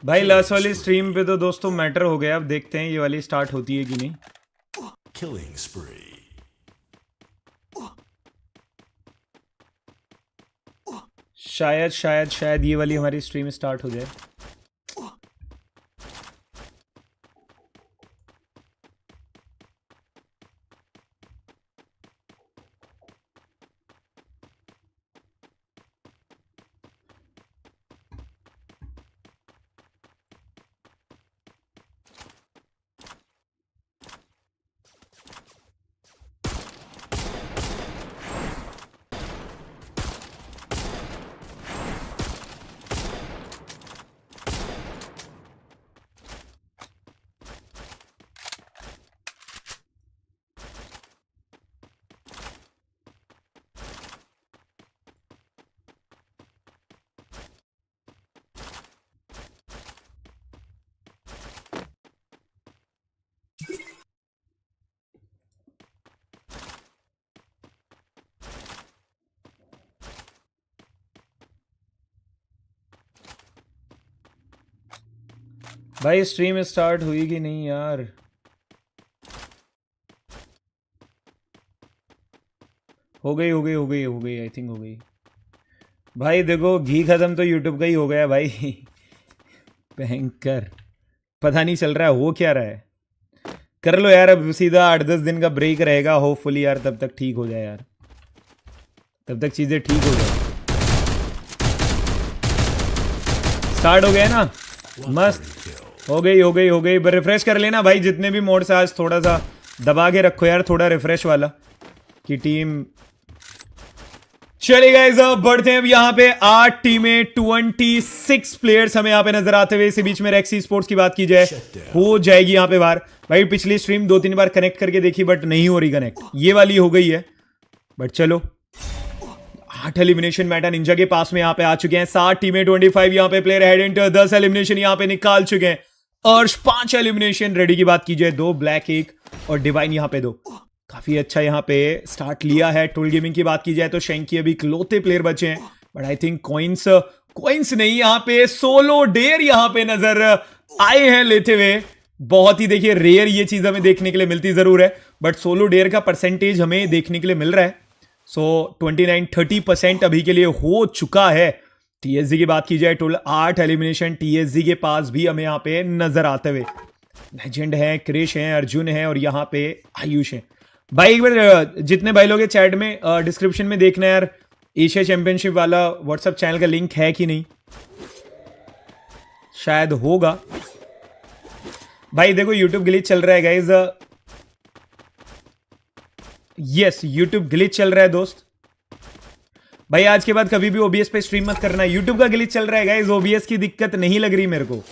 भाई लास्ट वाली स्ट्रीम पे तो दोस्तों मैटर हो गया, अब देखते हैं ये वाली स्टार्ट होती है कि नहीं। Killing spree. शायद शायद शायद ये वाली हमारी स्ट्रीम स्टार्ट हो जाए। भाई स्ट्रीम स्टार्ट हुई कि नहीं यार? हो गई हो गई हो गई हो गई, आई थिंक हो गई। भाई देखो घी खत्म तो यूट्यूब का ही हो गया भाई। भयंकर, पता नहीं चल रहा है हो क्या रहा है। कर लो यार, अब सीधा 8-10 दिन का ब्रेक रहेगा, होपफुली यार तब तक ठीक हो जाए यार, तब तक चीज़ें ठीक हो जाए। स्टार्ट हो गया ना, मस्त हो गई हो गई हो गई। रिफ्रेश कर लेना भाई, जितने भी मोड से आज थोड़ा सा दबा के रखो यार, थोड़ा रिफ्रेश वाला कि टीम। चलिए गाइस अब बढ़ते हैं। अब यहाँ पे 8 टीमें, 26 प्लेयर्स हमें यहाँ पे नजर आते हुए। इसी बीच में रेक्सी स्पोर्ट्स की बात की जाए, हो जाएगी यहाँ पे बाहर। भाई पिछली स्ट्रीम 2-3 बार कनेक्ट करके देखी बट नहीं हो रही कनेक्ट, ये वाली हो गई है। बट चलो 8 एलिमिनेशन मेटा निंजा के पास में यहाँ पे आ चुके हैं। 7 टीमें, 25 यहाँ पे प्लेयर हेड एंटर, 10 एलिमिनेशन यहाँ पे निकाल चुके हैं। अर्श 5 एलिमिनेशन, रेडी की बात की जाए 2, ब्लैक 1 और डिवाइन यहाँ पे 2। काफी अच्छा यहाँ पे स्टार्ट लिया है। टूल गेमिंग की बात की जाए तो शेंकी अभी इकलौते प्लेयर बचे हैं, बट आई थिंक कॉइंस नहीं, यहाँ पे सोलो डेयर यहाँ पे नजर आए हैं लेते हुए। बहुत ही देखिए रेयर ये चीज हमें देखने के लिए मिलती जरूर है, बट सोलो डेयर का परसेंटेज हमें देखने के लिए मिल रहा है। सो 29-30% अभी के लिए हो चुका है। टीएसजी की बात की जाए, टोल 8 एलिमिनेशन टीएसजी के पास भी हमें यहाँ पे नजर आते हुए। लेजेंड है, क्रिश है, अर्जुन है और यहाँ पे आयुष है। भाई एक बार जितने भाई लोग चैट में डिस्क्रिप्शन में देखना यार, एशिया चैंपियनशिप वाला व्हाट्सएप चैनल का लिंक है कि नहीं, शायद होगा। भाई देखो यूट्यूब ग्लिच चल रहा है गाइज, यस यूट्यूब ग्लिच चल रहा है दोस्त। भाई आज के बाद कभी भी ओबीएस पे स्ट्रीम मत करना, यूट्यूब का ग्लिच चल रहा है गाइज। ओबीएस की दिक्कत नहीं लग रही मेरे को,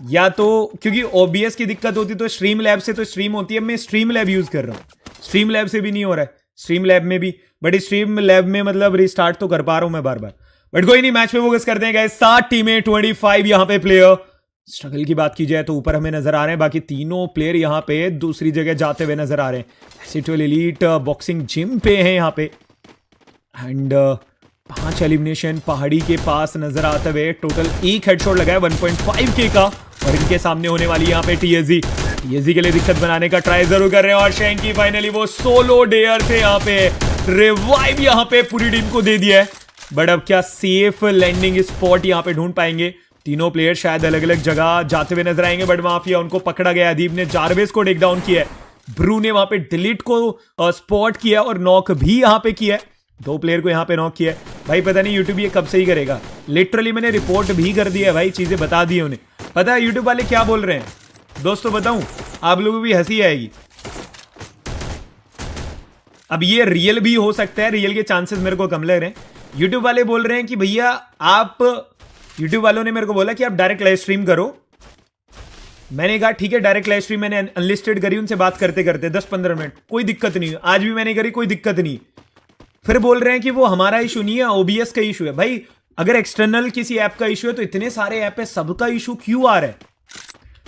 या तो क्योंकि ओबीएस की दिक्कत होती तो स्ट्रीम लैब से तो स्ट्रीम होती है। मैं स्ट्रीम लैब यूज कर रहा हूं, स्ट्रीम लैब से भी नहीं हो रहा है, स्ट्रीम लैब में भी, बट स्ट्रीम लैब में मतलब रिस्टार्ट तो कर पा रहा हूं मैं बार बार। बट कोई नहीं, मैच पे फोकस करते हैं गाइस। 7 टीमें, 25 यहां पे प्लेयर। स्ट्रगल की बात की जाए तो ऊपर हमें नजर आ रहे हैं, बाकी तीनों प्लेयर यहां पे दूसरी जगह जाते हुए नजर आ रहे हैं। सिटोल एलीट बॉक्सिंग जिम पे है यहां पे, एंड 5 एलिमिनेशन पहाड़ी के पास नजर आते हुए। टोटल 1 हेडशॉट लगाया 1.5K का, और इनके सामने होने वाली यहाँ पे टीएसजी के लिए दिक्कत बनाने का ट्राई जरूर कर रहे हैं। और शेंकी फाइनली वो सोलो डेयर से यहाँ पे रिवाइव यहाँ पे पूरी टीम को दे दिया है। बट अब क्या सेफ लैंडिंग स्पॉट यहाँ पे ढूंढ पाएंगे? तीनों प्लेयर शायद अलग अलग जगह जाते हुए नजर आएंगे, बट माफिया उनको पकड़ा गया। अदीब ने जारवेस को टेक डाउन किया है, ब्रू ने वहां पे डिलीट को स्पॉट किया और नॉक भी यहाँ पे किया है। 2 प्लेयर को यहाँ पे नॉक किया है। भाई पता नहीं यूट्यूब ये कब से ही करेगा। लिटरली मैंने रिपोर्ट भी कर दिया है भाई, चीजें बता दी उन्हें। पता है यूट्यूब वाले क्या बोल रहे हैं दोस्तों, बताऊं आप लोगों को भी हंसी आएगी। अब ये रियल भी हो सकता है, रियल के चांसेस मेरे को कम लग रहे हैं। यूट्यूब वाले बोल रहे हैं कि भैया आप, यूट्यूब वालों ने मेरे को बोला कि आप डायरेक्ट लाइव स्ट्रीम करो। मैंने कहा ठीक है डायरेक्ट लाइव स्ट्रीम, मैंने अनलिस्टेड करी उनसे बात करते करते 10-15 मिनट, कोई दिक्कत नहीं। आज भी मैंने करी, कोई दिक्कत नहीं। फिर बोल रहे हैं कि वो हमारा इशू नहीं है, ओबीएस का इशू है। भाई अगर एक्सटर्नल किसी ऐप का इशू है तो इतने सारे ऐप है, सबका इशू क्यों आ रहा है?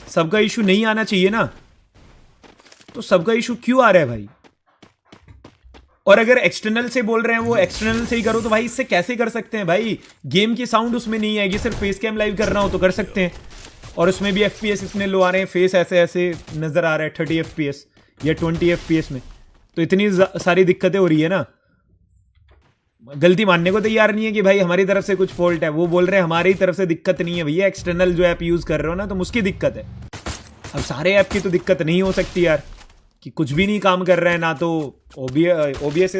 सबका इशू नहीं आना चाहिए ना, तो सबका इशू क्यों आ रहा है भाई? और अगर एक्सटर्नल से बोल रहे हैं वो एक्सटर्नल से ही करो, तो भाई इससे कैसे कर सकते हैं भाई? गेम की साउंड उसमें नहीं आएगी, सिर्फ फेस कैम लाइव करना हो तो कर सकते हैं। और उसमें भी FPS इतने लो आ रहे हैं, फेस ऐसे ऐसे नजर आ रहा है 30 FPS या 20 FPS में, तो इतनी सारी दिक्कतें हो रही है ना। गलती मानने को तैयार नहीं है कि भाई हमारी तरफ से कुछ फॉल्ट है, वो बोल रहे हैं हमारी तरफ से दिक्कत नहीं है भैया, एक्सटर्नल जो ऐप यूज कर रहे हो ना तो उसकी दिक्कत है। अब सारे ऐप की तो दिक्कत नहीं हो सकती यार, कि कुछ भी नहीं काम कर रहा है, ना तो OBS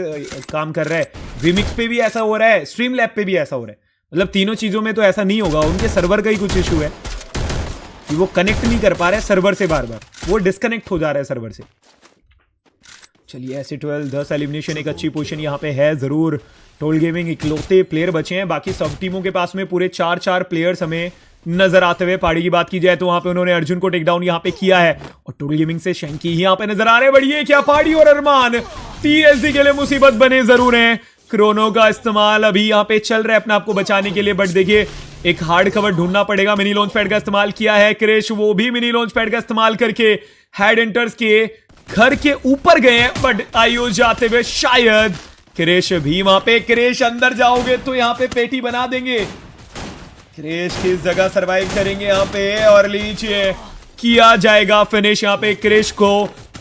काम कर रहा है, विमिक्स पे भी ऐसा हो रहा है, स्ट्रीम लैब पे भी ऐसा हो रहा है। मतलब तीनों चीजों में तो ऐसा नहीं होगा, उनके सर्वर का ही कुछ इशू है कि वो कनेक्ट नहीं कर पा रहे सर्वर से, बार बार वो डिस्कनेक्ट हो जा रहा है सर्वर से। चलिए ऐसे 12 10 एलिमिनेशन, एक अच्छी पोजीशन यहाँ पे है जरूर। टोल गेमिंग इकलौते प्लेयर बचे हैं, बाकी सब टीमों के पास में पूरे 4 प्लेयर्स हमें नजर आते हुए। पहाड़ी की बात की जाए तो वहां पे उन्होंने अर्जुन को टेक डाउन यहाँ पे किया है, और टोल गेमिंग से शंकी यहाँ पे नजर आ रहे हैं। बढ़िया क्या पहाड़ी और अरमान TSG के लिए मुसीबत बने जरूर हैं। क्रोनो का इस्तेमाल अभी यहाँ पे चल रहा है अपने आप को बचाने के लिए, बट देखिए एक हार्ड कवर ढूंढना पड़ेगा। मिनी लॉन्च पैड का इस्तेमाल किया है क्रिश, वो भी मिनी लॉन्च पैड का इस्तेमाल करके हेड एंटर्स के घर के ऊपर गए हैं, बट आयु जाते हुए शायद क्रिश भी वहां पे। क्रिश अंदर जाओगे तो यहाँ पे पेटी बना देंगे। क्रिश किस जगह सरवाइव करेंगे यहाँ पे, और लीजिए किया जाएगा फिनिश यहाँ पे क्रिश को,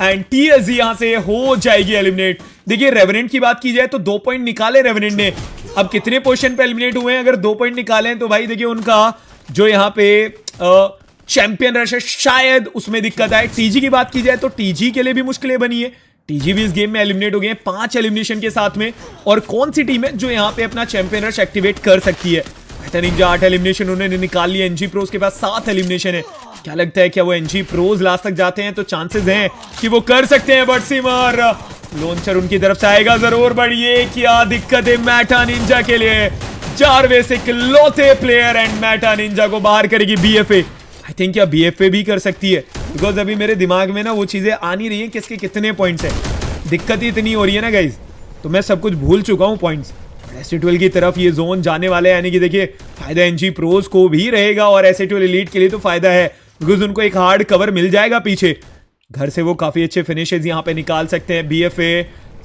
एंड TSG यहाँ से हो जाएगी एलिमिनेट। देखिए रेवेनेंट की बात की जाए तो 2 पॉइंट निकाले रेवेनेंट ने, अब कितने पोजीशन पे एलिमिनेट हुए हैं, अगर 2 पॉइंट निकाले हैं तो भाई देखिए उनका जो यहाँ पे चैंपियन रश है शायद उसमें दिक्कत आए। TG की बात की जाए तो TG के लिए भी मुश्किलें बनी है, TG भी इस गेम में एलिमिनेट हो गए हैं 5 एलिमिनेशन के साथ में। और कौन सी टीम है जो यहाँ पे अपना चैंपियन रश एक्टिवेट कर सकती है? निंजा 8 एलिमिनेशन उन्होंने निकाल लिया, NG प्रोज के पास 7 एलिमिनेशन है। क्या लगता है क्या वो NG प्रोज लास्ट तक जाते हैं? तो चांसेस हैं कि वो कर सकते हैं, बट सिमर लॉन्चर उनकी तरफ से आएगा जरूर। बढ़िए क्या दिक्कत है मैटा निंजा के लिए, 4 वे से इकलौते प्लेयर, एंड मैटा निंजा को बाहर करेगी BFA। आई थिंक क्या BFA भी कर सकती है, बिकॉज अभी मेरे दिमाग में ना वो चीजें आ नहीं रही है किसके कितने पॉइंट्स है। दिक्कत ही इतनी हो रही है ना गाइज, तो मैं सब कुछ भूल चुका हूँ पॉइंट्स। SC12 की तरफ ये जोन जाने वाले हैं, यानी कि देखिए फायदा NG प्रोज को भी रहेगा और SC12 एलीट के लिए तो फायदा है, बिकॉज उनको एक हार्ड कवर मिल जाएगा पीछे। घर से वो काफी अच्छे फिनिशेस यहाँ पे निकाल सकते हैं। BFA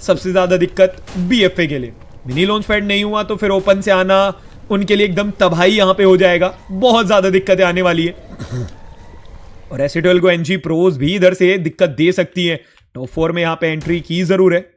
सबसे ज्यादा दिक्कत BFA के लिए, मिनी लॉन्च पैड नहीं हुआ तो फिर ओपन से आना उनके लिए एकदम तबाही यहाँ पे हो जाएगा, बहुत ज्यादा दिक्कतें आने वाली है। और SC12 को NG प्रोज भी इधर से दिक्कत दे सकती है। टॉप 4 में यहाँ पे एंट्री की जरूर है।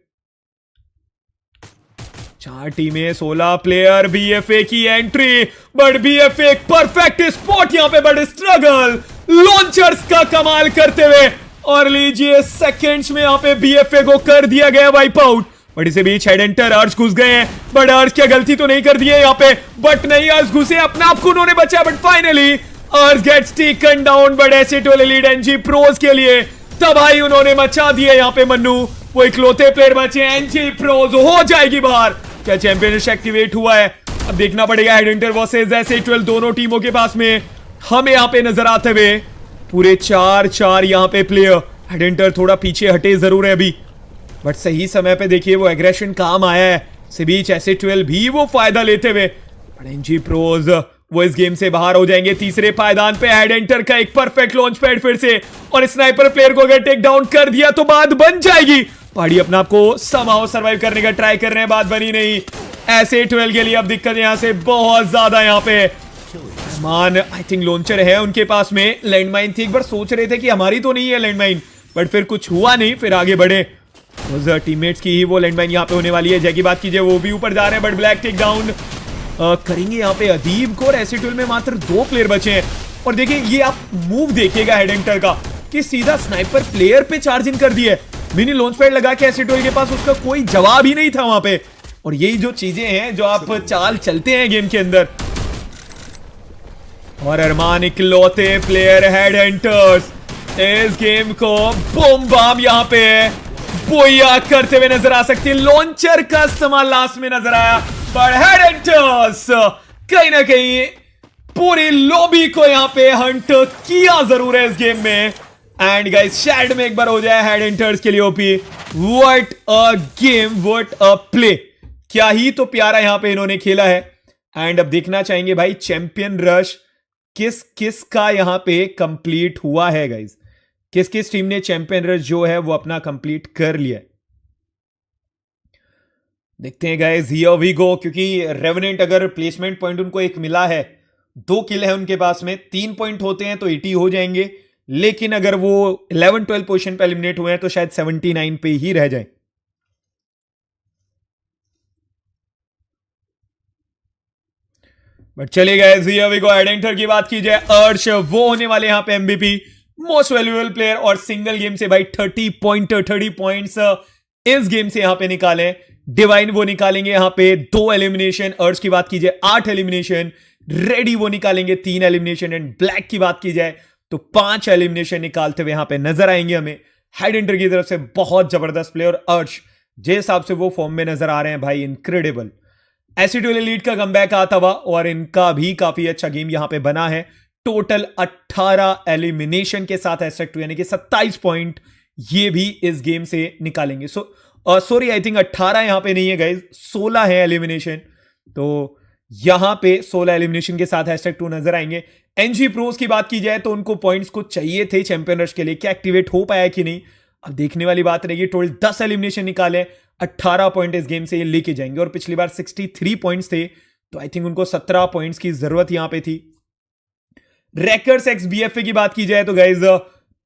4 टीमें 16 प्लेयर, BFA की एंट्री, बट BFA एक परफेक्ट स्पॉट यहाँ पे, बट स्ट्रगल लॉन्चर्स का कमाल करते हुए, और लीजिए सेकंड्स में यहाँ पे BFA को कर दिया गया वाइप आउट। बट इसे बीच हेड एंटर अर्ज घुस गए हैं, बट अर्ज क्या गलती तो नहीं कर दी है यहाँ पे, बट नहीं अर्ज घुसे, अपने आप को उन्होंने बचाया, but finally urge gets taken down. But SC12 elite NG pros के लिए तबाही उन्होंने मचा दी है यहाँ पे। मन्नू वो इकलौते प्लेयर बचे, NG प्रोज हो जाएगी बाहर। क्या चैंपियनशिप एक्टिवेट हुआ है? अब देखना पड़ेगा। हेड एंटर वर्सेस SC12 दोनों टीमों के पास में हमें यहाँ पे नजर आते हुए पूरे 4 यहाँ पे प्लेयर। हेड एंटर थोड़ा पीछे हटे जरूर है अभी, बट सही समय पे देखिए वो एग्रेशन काम आया है। इसी बीच SC12 भी वो फायदा लेते हुए, NG प्रोज वो इस गेम से बाहर हो जाएंगे। तीसरे पायदान पे हेड एंटर का एक परफेक्ट लॉन्च पैड फिर से, और स्नाइपर प्लेयर को अगर टेक डाउन कर दिया तो बात बन जाएगी। पहाड़ी अपना आपको समाओ सर्वाइव करने का ट्राई कर रहे हैं, बात बनी नहीं। SC12 के लिए अब दिक्कत यहाँ से बहुत ज्यादा। यहाँ पे मान आई थिंक लॉन्चर है उनके पास में, लैंडमाइन थी, एक बार सोच रहे थे कि हमारी तो नहीं है लैंडमाइन, बट फिर कुछ हुआ नहीं, फिर आगे बढ़े। टीममेट्स की ही वो लैंडमाइन यहाँ पे होने वाली है। जय की बात कीजिए वो भी ऊपर जा रहे हैं, बट ब्लैक टेक डाउन करेंगे यहाँ पे अदीब को, और SC12 में मात्र 2 प्लेयर बचे हैं। और देखिए ये आप मूव देखिएगा हेड एंटर का, कि सीधा स्नाइपर प्लेयर पे चार्जिंग कर दिया है। मिनी लॉन्च पैड लगा के SC12 के पास उसका कोई जवाब ही नहीं था वहां पे। और यही जो चीजें हैं जो आप चाल चलते हैं गेम के अंदर। और अरमान इकलौते प्लेयर हेड एंटर्स इस गेम को बूम बाम यहाँ पे बोया करते हुए नजर आ सकती है। लॉन्चर का इस्तेमाल लास्ट में नजर आया, पर हेड एंटर्स कहीं ना कहीं पूरी लॉबी को यहाँ पे हंट किया जरूर है इस गेम में। एंड गाइस शैड में एक बार हो जाए हेड एंटर्स के लिए OP. What a game, what a play, क्या ही तो प्यारा यहां पे इन्होंने खेला है। एंड अब देखना चाहेंगे भाई चैंपियन रश किस किस का यहां पे कंप्लीट हुआ है गाइस, किस किस टीम ने चैंपियन रश जो है वो अपना कंप्लीट कर लिया है। देखते हैं गाइस, हियर वी गो। क्योंकि रेवेनेंट अगर प्लेसमेंट पॉइंट उनको एक मिला है, 2 किल है उनके पास में, 3 पॉइंट होते हैं तो 80 हो जाएंगे। लेकिन अगर वो 11-12 पोजीशन पे एलिमिनेट हुए हैं तो शायद 79 पे ही रह जाए। बट चलिए गाइस, हियर वी गो। एडेंटर की बात की जाए, अर्श वो होने वाले यहां पे एमवीपी, मोस्ट वैल्यूएबल प्लेयर, और सिंगल गेम से भाई 30 पॉइंट्स इस गेम से यहां पे निकाले। डिवाइन वो निकालेंगे यहां पे 2 एलिमिनेशन। अर्श की बात की जाए 8 एलिमिनेशन। रेडी वो निकालेंगे 3 एलिमिनेशन। एंड ब्लैक की बात की जाए तो 5 एलिमिनेशन निकालते हुए यहां पे नजर आएंगे हमें हेडेंटर की तरफ से। बहुत जबरदस्त प्लेयर अर्श, जिस हिसाब से वो फॉर्म में नजर आ रहे हैं भाई, इनक्रेडिबल। एसिडुअल एलीट का कमबैक आता हुआ और इनका भी काफी अच्छा गेम यहां पे बना है। टोटल 18 एलिमिनेशन के साथ एस्ट्रेक्ट यानी कि 27 पॉइंट ये भी इस गेम से निकालेंगे। सॉरी, आई थिंक 18 यहां पे नहीं है गाइज, 16 है एलिमिनेशन। तो यहां पे 16 एलिमिनेशन के साथ #2 नजर आएंगे। एनजी प्रोज की बात की जाए तो उनको पॉइंट्स को चाहिए थे चैंपियन रश के लिए, क्या एक्टिवेट हो पाया कि नहीं अब देखने वाली बात रहेगी। टोटल 10 एलिमिनेशन निकाले, 18 पॉइंट इस गेम से ये लेके जाएंगे। और पिछली बार 63 पॉइंट्स थे, तो आई थिंक उनको 17 पॉइंट्स की जरूरत यहां पे थी। रैकर्स एक्स बीएफए की बात की जाए तो गाइज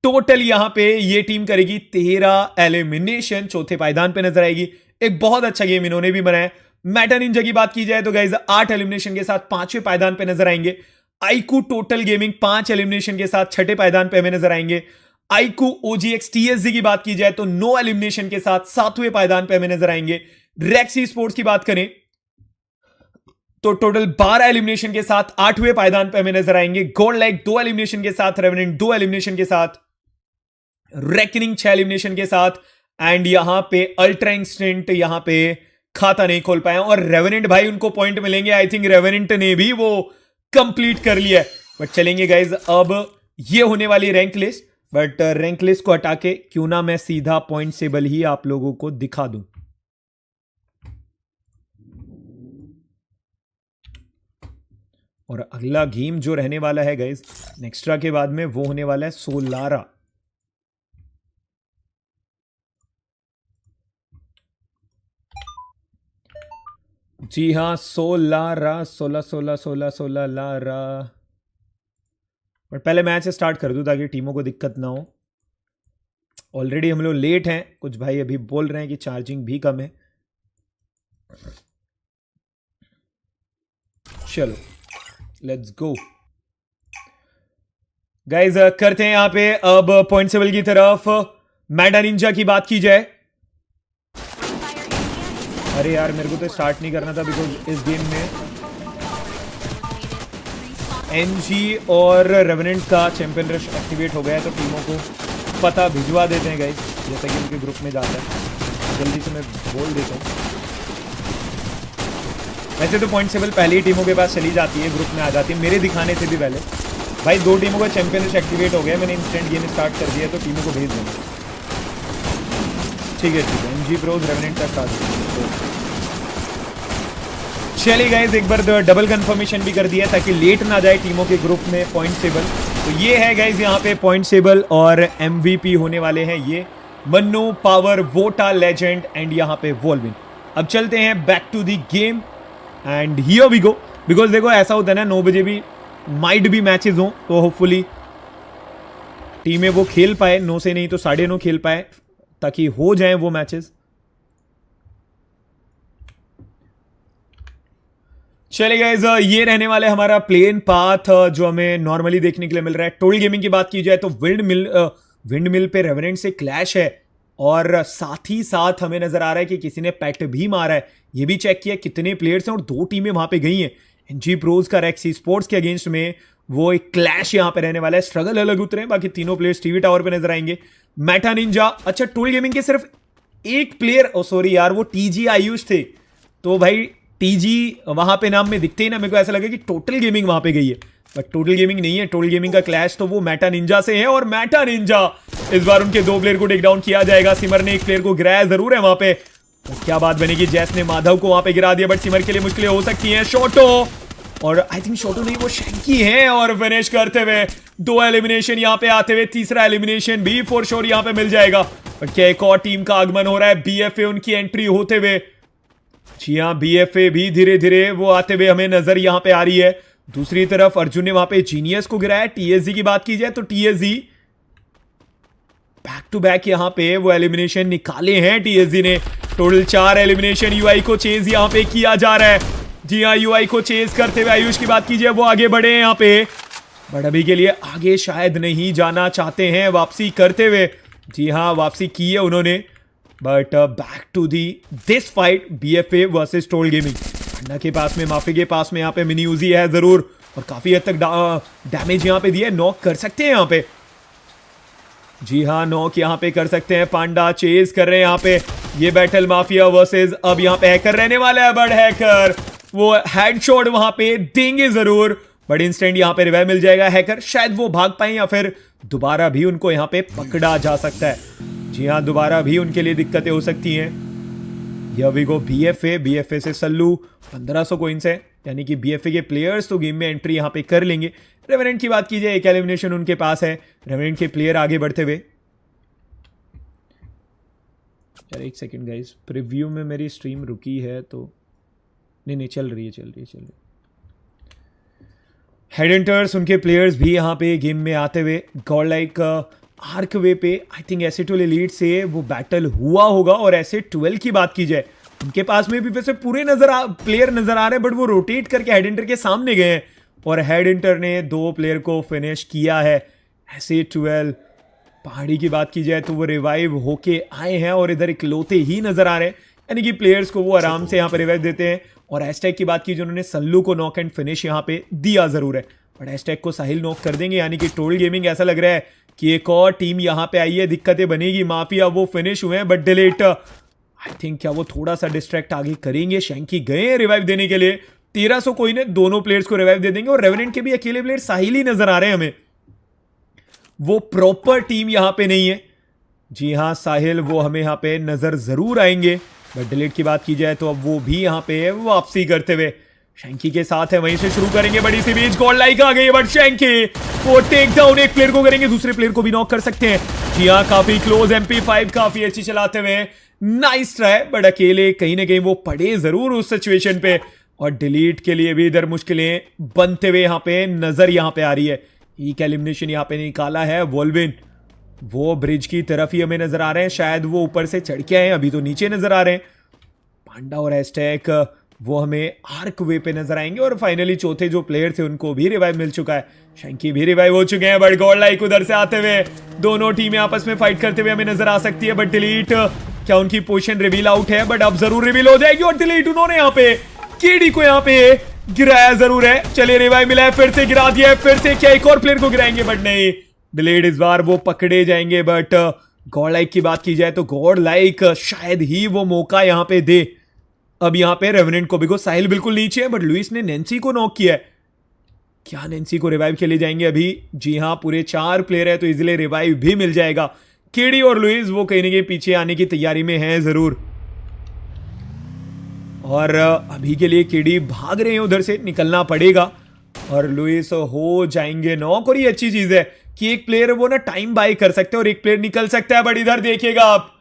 टोटल यहां पे ये टीम करेगी 13 एलिमिनेशन, चौथे पायदान पे नजर आएगी। एक बहुत अच्छा गेम इन्होंने भी बनाया। मैटा निंजा की बात की जाए तो गाइज 8 एलिमिनेशन के साथ 5वें पायदान पे नजर आएंगे। आईकू टोटल गेमिंग 5 एलिमिनेशन के साथ 6ठे पायदान पे हमें नजर आएंगे। आईकू ओजीएक्स टीएसजी की बात की जाए तो 9 एलिमिनेशन के साथ 7वें पायदान पे हमें नजर आएंगे। रेक्सी स्पोर्ट्स की बात करें तो टोटल 12 एलिमिनेशन के साथ 8वें पायदान पे हमें नजर आएंगे। गोल्ड लाइक 2 एलिमिनेशन के साथ, रेवेनेंट 2 एलिमिनेशन के साथ, रेकनिंग 6 एलिमिनेशन के साथ। एंड यहां पे अल्ट्रा इंस्टेंट यहां पे खाता नहीं खोल पाए। और रेवेनेंट भाई उनको पॉइंट मिलेंगे, आई थिंक रेवेनेंट ने भी वो कंप्लीट कर लिया है। बट चलेंगे गाइज, अब ये होने वाली rank list. But rank list को हटा के क्यों ना मैं सीधा पॉइंटेबल ही आप लोगों को दिखा दूं। और अगला गेम जो रहने वाला है गाइज नेक्स्ट्रा के बाद में, वो होने वाला है सोलारा। जी हाँ, सोलारा, 16 लारा। बट पहले मैच स्टार्ट कर दूं ताकि टीमों को दिक्कत ना हो। ऑलरेडी हम लोग लेट हैं, कुछ भाई अभी बोल रहे हैं कि चार्जिंग भी कम है। चलो लेट्स गो गाइज, करते हैं यहां पे अब पॉइंटेबल की तरफ। मैडा निंजा की बात की जाए, अरे यार मेरे को तो स्टार्ट नहीं करना था बिकॉज इस गेम में एनजी और रेवेनेंट का चैंपियन रश एक्टिवेट हो गया है। तो टीमों को पता भिजवा देते हैं गाइस, जैसा कि उनके ग्रुप में जाता है। जल्दी से मैं बोल देता हूँ। वैसे तो पॉइंटेबल पहले ही टीमों के पास चली जाती है, ग्रुप में आ जाती है, मेरे दिखाने से भी पहले। भाई 2 टीमों का चैंपियन रश एक्टिवेट हो गया, मैंने इंस्टेंट गेम स्टार्ट कर दिया, तो टीमों को भेज देंगे। ठीक है एनजी प्रोज रेवेनेंट का स्टार्ट। चलिए गाइस, एक बार डबल कंफर्मेशन भी कर दिया ताकि लेट ना जाए टीमों के ग्रुप में पॉइंटेबल। तो ये है गाइस यहाँ पे पॉइंटेबल और एमवीपी होने वाले हैं ये मन्नू, पावर, वोटा, लेजेंड एंड यहाँ पे वोल्विन। अब चलते हैं back to the game and here we go. Because देखो ऐसा होता है ना, 9 बजे भी माइट भी मैचेस हो, तो होपफुली टीमें वो खेल पाए, 9 से नहीं तो 9:30 खेल पाए, ताकि हो जाए वो मैचेस। चले गाइस, ये रहने वाला है हमारा प्लेन पाथ जो हमें नॉर्मली देखने के लिए मिल रहा है। टोटल गेमिंग की बात की जाए तो विंड मिल पे रेवेनेंट से क्लैश है, और साथ ही साथ हमें नजर आ रहा है कि किसी ने पैट भी मारा है। ये भी चेक किया कितने प्लेयर्स हैं, और 2 टीमें वहां पे गई हैं। एनजी प्रोज का रेक्सी स्पोर्ट्स के अगेंस्ट में वो एक क्लैश यहां पे रहने वाला है। स्ट्रगल अलग उतरे, बाकी तीनों प्लेयर्स टीवी टावर पे नजर आएंगे। मैटा निंजा, अच्छा टोटल गेमिंग के सिर्फ एक प्लेयर, सॉरी यार वो टीजी आयुष थे, तो भाई टीजी वहां पे नाम में दिखते ही ना, मेरे को ऐसा लगा कि टोटल गेमिंग वहां पे गई है, बट टोटल गेमिंग नहीं है। टोटल गेमिंग का क्लैश तो वो मैटा निंजा से है, और मैटा निंजा इस बार उनके 2 प्लेयर को टेक डाउन किया जाएगा। सिमर ने 1 प्लेयर को गिराया जरूर है वहां पे, तो क्या बात बनेगी। जैस ने माधव को वहां पे गिरा दिया, बट सिमर के लिए मुश्किलें हो सकती हैं। शोटो, और आई थिंक शोटो नहीं वो शैंकी है, और फिनिश करते हुए 2 एलिमिनेशन यहाँ पे आते हुए, तीसरा एलिमिनेशन भी फॉर श्योर यहाँ पे मिल जाएगा। बट क्या एक और टीम का आगमन हो रहा है, बीएफए उनकी एंट्री होते हुए। जी हाँ, बीएफए भी धीरे धीरे वो आते हुए हमें नजर यहां पे आ रही है। दूसरी तरफ अर्जुन ने वहां पे जीनियस को गिराया। टीएसजी की बात की जाए तो टीएसजी बैक टू बैक यहां पे वो एलिमिनेशन निकाले हैं। टीएसजी ने टोटल 4 एलिमिनेशन। यूआई को चेज यहां पे किया जा रहा है। जी हाँ, यूआई को चेज करते हुए आयुष की बात कीजिए, वो आगे बढ़े हैं यहां पे, बट अभी के लिए आगे शायद नहीं जाना चाहते हैं वापसी करते हुए। जी हाँ, वापसी की है उन्होंने, but back to this fight BFA versus troll gaming. Anna के पास में, माफी के पास में यहाँ पे मिनी यूजी है जरूर, और काफी हद तक डैमेज यहाँ पे दिया है। नॉक कर सकते हैं यहाँ पे। जी हाँ, नॉक यहाँ पे कर सकते हैं। पांडा चेज कर रहे हैं यहाँ पे। ये बैटल माफिया वर्सेस अब यहाँ पे हैकर रहने वाला है, बट हैकर वो हेडशॉट वहां पे देंगे जरूर, बट इंस्टेंट यहाँ पे रिवाइव मिल जाएगा। हैकर शायद वो भाग पाए या फिर दोबारा भी उनको यहाँ पे पकड़ा जा सकता है। जी हाँ, दोबारा भी उनके लिए दिक्कतें हो सकती हैं। या वी गो बीएफए से सल्लू 1500 कोइंस है, यानी कि बीएफए के प्लेयर्स तो गेम में एंट्री यहाँ पे कर लेंगे। रेवेनेंट की बात की जाए, एक एलिमिनेशन उनके पास है। रेवेनेंट के प्लेयर आगे बढ़ते हुए। यार एक सेकंड गाइस, प्रीव्यू में मेरी स्ट्रीम रुकी है तो नहीं चल रही है। हेडहंटर्स उनके प्लेयर्स भी यहाँ पे गेम में आते हुए। गॉड लाइक आर्क वे पे आई थिंक एसे12 एलीट से वो बैटल हुआ होगा। और एसे12 की बात की जाए, उनके पास में भी वैसे पूरे प्लेयर नजर आ रहे हैं, बट वो रोटेट करके हेडहंटर के सामने गए हैं, और हेडहंटर ने 2 प्लेयर को फिनिश किया है। एसे12 पहाड़ी की बात की जाए तो वो रिवाइव होके आए हैं, और इधर इकलौते ही नजर आ रहे हैं, यानी कि प्लेयर्स को वो आराम से यहाँ पे रिवाइव देते हैं। और हैशटैग की बात की, जिन्होंने सल्लू को नॉक एंड फिनिश यहाँ पे दिया जरूर है, बट हैशटैग को साहिल नॉक कर देंगे, यानी कि ट्रोल गेमिंग ऐसा लग रहा है कि एक और टीम यहाँ पे आई है, दिक्कतें बनेगी। माफिया वो फिनिश हुए हैं, बट डिलीट आई थिंक क्या वो थोड़ा सा डिस्ट्रैक्ट आगे करेंगे। शैंकी गए हैं रिवाइव देने के लिए। 1300 कोई ने दोनों प्लेयर्स को रिवाइव दे देंगे, और रेवेनेंट के भी अकेले प्लेयर साहिल ही नजर आ रहे हैं हमें। वो प्रॉपर टीम यहाँ पे नहीं है। जी हाँ, साहिल वो हमें यहाँ पे नजर जरूर आएंगे, बट डिलीट की बात की जाए तो अब वो भी यहाँ पे वापसी करते हुए शैंकी के साथ है, वहीं से शुरू करेंगे। बड़ी सी बीच गॉड लाइक आ गई, बट शैंकी वो टेक डाउन एक प्लेयर को करेंगे, दूसरे प्लेयर को भी नॉक कर सकते हैं। जी हाँ, काफी क्लोज। MP5 काफी अच्छी चलाते हुए, नाइस ट्राई, बट अकेले कहीं ना कहीं वो पड़े जरूर उस सिचुएशन पे। और डिलीट के लिए भी इधर मुश्किलें बनते हुए यहाँ पे नजर यहाँ पे आ रही है। एक एलिमिनेशन यहाँ पे निकाला है वोल्विन, वो ब्रिज की तरफ ही हमें नजर आ रहे हैं, शायद वो ऊपर से चढ़ के आए, अभी तो नीचे नजर आ रहे हैं। पांडा और हैशटैग वो हमें आर्क वे पे नजर आएंगे, और फाइनली चौथे जो प्लेयर थे उनको भी रिवाइव मिल चुका है। शैंकी भी रिवाइव हो चुके हैं, बट गॉड लाइक उधर से आते हुए दोनों टीमें आपस में फाइट करते हुए हमें नजर आ सकती है। बट डिलीट, क्या उनकी पोजीशन रिवील आउट है? बट अब जरूर रिवील हो जाएगी, और डिलीट उन्होंने यहाँ पे केडी को यहाँ पे गिराया जरूर है। चलिए, रिवाइव मिला है, फिर से गिरा दिया है, फिर से क्या एक और प्लेयर को गिराएंगे? बट नहीं, डिलीट इस बार वो पकड़े जाएंगे। बट गॉड लाइक की बात की जाए तो गॉड लाइक शायद ही वो मौका यहाँ पे दे। अब यहाँ पे रेवेनेंट को भी साहिल बिल्कुल नीचे है, बट लुइस ने नैन्सी को नॉक किया है। क्या नैन्सी को रिवाइव के लिए जाएंगे अभी? जी हाँ, पूरे 4 प्लेयर है तो इजिली रिवाइव भी मिल जाएगा। केडी और लुइस वो कहीं ना कहीं पीछे आने की तैयारी में हैं जरूर, और अभी के लिए केडी भाग रहे हैं, उधर से निकलना पड़ेगा, और लुइस हो जाएंगे नॉक। और ये अच्छी चीज है कि एक प्लेयर वो ना टाइम बाय कर सकते हैं और एक प्लेयर निकल सकता है। बट इधर देखिएगा आप,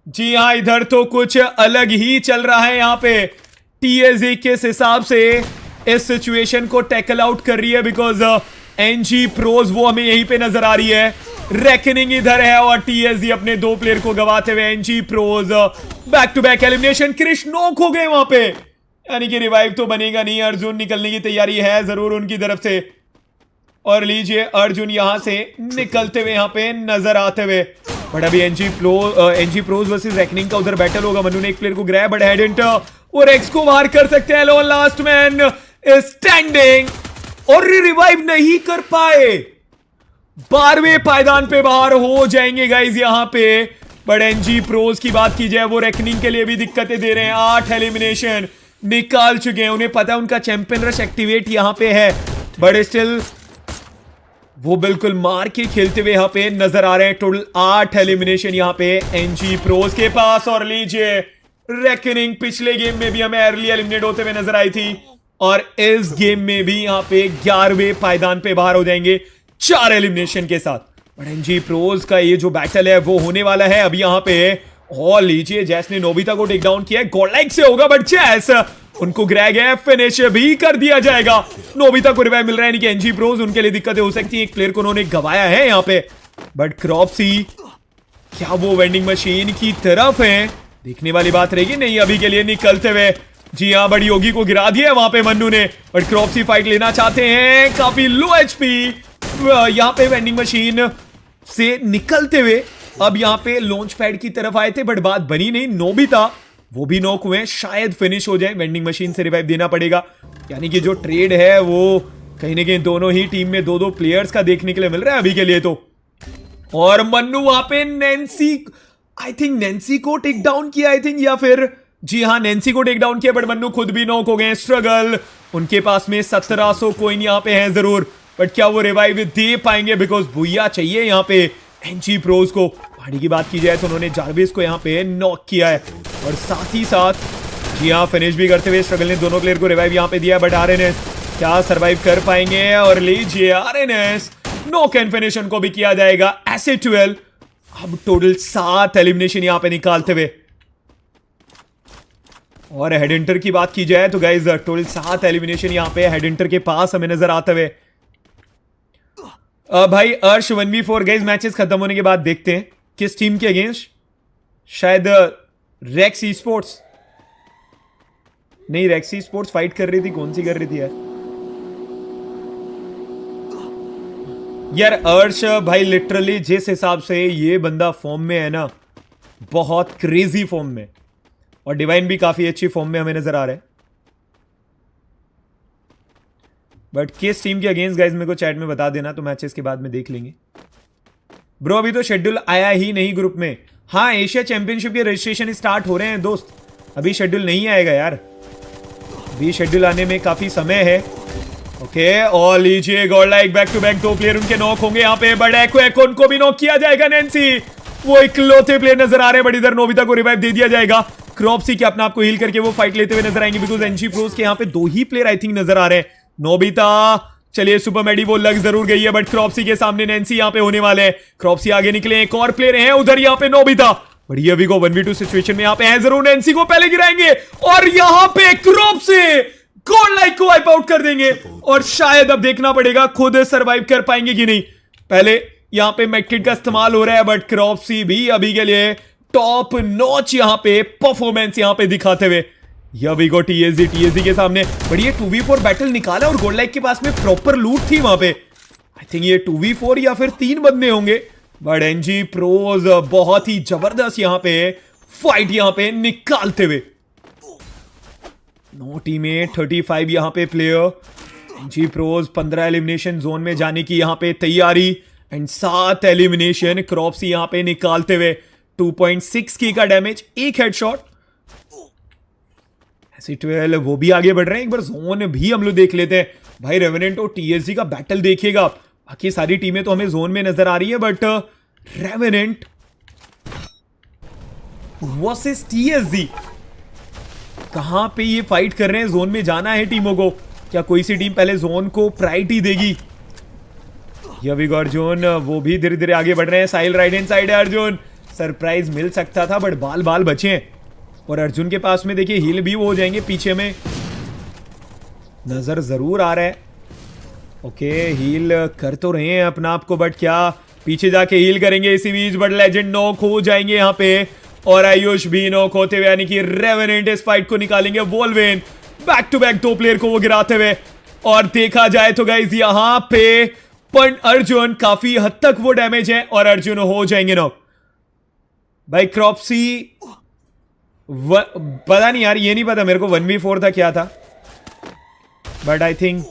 जी हाँ, इधर तो कुछ अलग ही चल रहा है। यहाँ पे टीएसजी किस हिसाब से इस सिचुएशन को टैकल आउट कर रही है, बिकॉज एनजी प्रोज वो हमें यहीं पे नजर आ रही है। रेकनिंग इधर है, और टीएसजी अपने 2 प्लेयर को गवाते हुए NG pros back to back elimination. Krish knock हो गए वहां पे, यानी कि रिवाइव तो बनेगा नहीं। अर्जुन निकलने की तैयारी है जरूर उनकी तरफ से, और लीजिए अर्जुन यहां से निकलते हुए यहाँ पे नजर आते हुए। बट अभी एनजी प्रोज वर्सेस रेकनिंग का उधर बैटल होगा। मनु ने एक प्लेयर को गिराया, बट हेडहंटर और एक्स को बाहर कर सकते हैं। लोन लास्ट मैन स्टैंडिंग, और रिवाइव नहीं कर पाए, 12वें पायदान पे बाहर हो जाएंगे गाइज यहाँ पे। बट एनजी प्रोज की बात की जाए, वो रेकनिंग के लिए भी दिक्कतें दे रहे हैं। 8 एलिमिनेशन निकाल चुके हैं, उन्हें पता है उनका चैंपियन रश एक्टिवेट यहाँ पे है, बट स्टिल वो बिल्कुल मार के खेलते हुए यहाँ पे नजर आ रहे हैं। टोटल 8 एलिमिनेशन यहाँ पे एनजी प्रोज के पास। और लीजिए, रेकनिंग पिछले गेम में भी हमें अर्ली एलिमिनेट होते हुए नजर आई थी, और इस गेम में भी यहाँ पे 11वें पायदान पे बाहर हो जाएंगे 4 एलिमिनेशन के साथ। बट एनजी प्रोज का ये जो बैटल है वो होने वाला है। अभी यहाँ पे और लीजिए जैस ने नोबिता को टेक डाउन किया है, गॉडलाइक से होगा बट जैस उनको ग्रैग है, फिनिश भी कर दिया जाएगा। नोबिता को रिवाइव मिल रहा है, यानी कि एनजी प्रोज, उनके लिए दिक्कतें हो सकती हैं, एक प्लेयर को उन्होंने गवाया है यहाँ पे। बट क्रॉप्सी क्या वो वेंडिंग मशीन की तरफ है, देखने वाली बात रहेगी। नहीं, अभी के लिए निकलते हुए, जी हाँ, बड़ी योगी को गिरा दिया वहां पे मन्नू ने। बट क्रॉप्सी फाइट लेना चाहते हैं, काफी लो एचपी यहाँ पे वेंडिंग मशीन से निकलते हुए अब यहाँ पे लॉन्च पैड की तरफ आए थे, बट बात बनी नहीं। नोबिता वो भी नॉक हुए, शायद फिनिश हो जाए, वेंडिंग मशीन से रिवाइव देना पड़ेगा। यानी कि जो ट्रेड है वो कहीं ना कहीं दोनों ही टीम में दो प्लेयर्स का देखने के लिए मिल रहा है अभी के लिए तो। और मन्नू वहां पे नैन्सी, आई थिंक नैन्सी को टेक डाउन किया, आई थिंक, या फिर जी हाँ नैन्सी को टेक डाउन किया, बट मन्नू खुद भी नॉक हो गए। स्ट्रगल उनके पास में 1700 कोइन यहाँ पे है जरूर, बट क्या वो रिवाइव दे पाएंगे, बिकॉज भूया चाहिए यहाँ पे एनजी प्रोज को। पहाड़ी की बात की जाए तो उन्होंने जार्विस को यहाँ पे नॉक किया है, और साथ ही साथ जी हाँ फिनिश भी करते हुए स्ट्रगल ने दोनों प्लेयर को रिवाइव यहाँ पे दिया। बट आरएनएस क्या सरवाइव कर पाएंगे, और लीजिए आरएनएस नॉक एंड फिनिश उनको भी किया जाएगा। ऐसे 12 अब टोटल 7 एलिमिनेशन यहाँ पे निकालते हुए। और हेडहंटर की बात की जाए तो गाइज टोटल 7 एलिमिनेशन यहाँ पे हेडहंटर के पास हमें नजर आते हुए। भाई अर्श 1v4 गाइज मैचेस खत्म होने के बाद देखते हैं किस टीम के अगेंस्ट, शायद रेक्स ई स्पोर्ट्स, नहीं रेक्स ई स्पोर्ट्स फाइट कर रही थी, कौन सी कर रही थी यार अर्श भाई लिटरली जिस हिसाब से ये बंदा फॉर्म में है ना, बहुत क्रेजी फॉर्म में, और डिवाइन भी काफी अच्छी फॉर्म में हमें नजर आ रहा है। बट किस टीम के अगेंस्ट गाइज मेरे को चैट में बता देना, तो मैचेस के बाद में देख लेंगे। ब्रो अभी तो शेड्यूल आया ही नहीं ग्रुप में। हाँ एशिया चैंपियनशिप के रजिस्ट्रेशन स्टार्ट हो रहे हैं दोस्त, अभी शेड्यूल नहीं आएगा यार, अभी शेड्यूल आने में काफी समय है। ओके, और लीजिए godlike back to back 2 player उनके नॉक होंगे यहाँ पे। बट एको उनको भी नॉक किया जाएगा। नैन्सी वो इकलौते प्लेयर नजर आ रहे हैं, बट इधर नोबिता को रिवाइव दे दिया जाएगा। क्रॉप्सी के अपने आप को हील करके वो फाइट लेते हुए नजर आएंगे, बिकॉज एनजी प्रोज के यहाँ पे 2 ही प्लेयर आई थिंक नजर आ रहे हैं। नोबिता चलिए सुपर मेडी वो लग जरूर गई है, बट क्रॉप्सी के सामने नैन्सी यहाँ पे होने वाले हैं। क्रॉप्सी आगे निकले, एक और प्लेयर है उधर यहाँ पे नोबिता, बढ़िया अभी को 1v2 सिचुएशन में यहाँ पे है जरूर। नैन्सी को पहले गिराएंगे, और यहाँ पे क्रॉप्सी गॉडलाइक को वाइप आउट कर देंगे, और शायद अब देखना पड़ेगा खुद सर्वाइव कर पाएंगे कि नहीं। पहले यहाँ पे मैककिट का इस्तेमाल हो रहा है, बट क्रॉप्सी भी अभी के लिए टॉप नॉच यहाँ पे परफॉर्मेंस यहाँ पे दिखाते हुए। या भी गो टीएसजी के सामने बढ़िया 2v4 बैटल निकाला, और गोल्डलाइक के पास में प्रॉपर लूट थी वहां पे। आई थिंक ये 2v4 या फिर 3 बंदे होंगे, बट एनजी प्रोज बहुत ही जबरदस्त यहाँ पे फाइट यहाँ पे निकालते हुए। नो टीमेट 35 यहाँ पे player, NG pros 15 elimination zone में जाने की यहाँ पे तैयारी, एंड 7 एलिमिनेशन क्रॉप्सी यहाँ पे निकालते हुए। 2.6 की का डैमेज, 1 हेडशॉट। ऐसे 12 वो भी आगे बढ़ रहे हैं, एक बार जोन भी हम लोग देख लेते हैं। भाई रेवेनेंट और टीएसजी का बैटल देखिएगा, बाकी सारी टीमें तो हमें जोन में नजर आ रही है, बट रेवेनेंट वर्सेस टीएसजी कहां पे ये फाइट कर रहे हैं। जोन में जाना है टीमों को, क्या कोई सी टीम पहले जोन को प्रायोरिटी देगी? या भी अर्जुन वो भी धीरे धीरे आगे बढ़ रहे हैं। साहिल राइट हैंड साइड है, अर्जुन सरप्राइज मिल सकता था, बट बाल बचे हैं, और अर्जुन के पास में देखिए हील भी वो हो जाएंगे, पीछे में नजर जरूर आ रहा है। ओके हील कर तो रहे हैं अपना आप को, बट क्या पीछे जाके हील करेंगे इसी बीच? बट लेजेंड नॉक हो जाएंगे यहाँ पे, और आयुष भी नॉक होते हुए, यानी कि रेवेनेंट इस फाइट को निकालेंगे। वोल्वेन बैक टू बैक 2 प्लेयर को वो गिराते हुए, और देखा जाए तो गाइस यहाँ पे पर अर्जुन काफी हद तक वो डैमेज है, और अर्जुन हो जाएंगे नॉक। भाई क्रॉप्सी पता नहीं यार, ये नहीं पता मेरे को 1v4 था क्या था, बट आई थिंक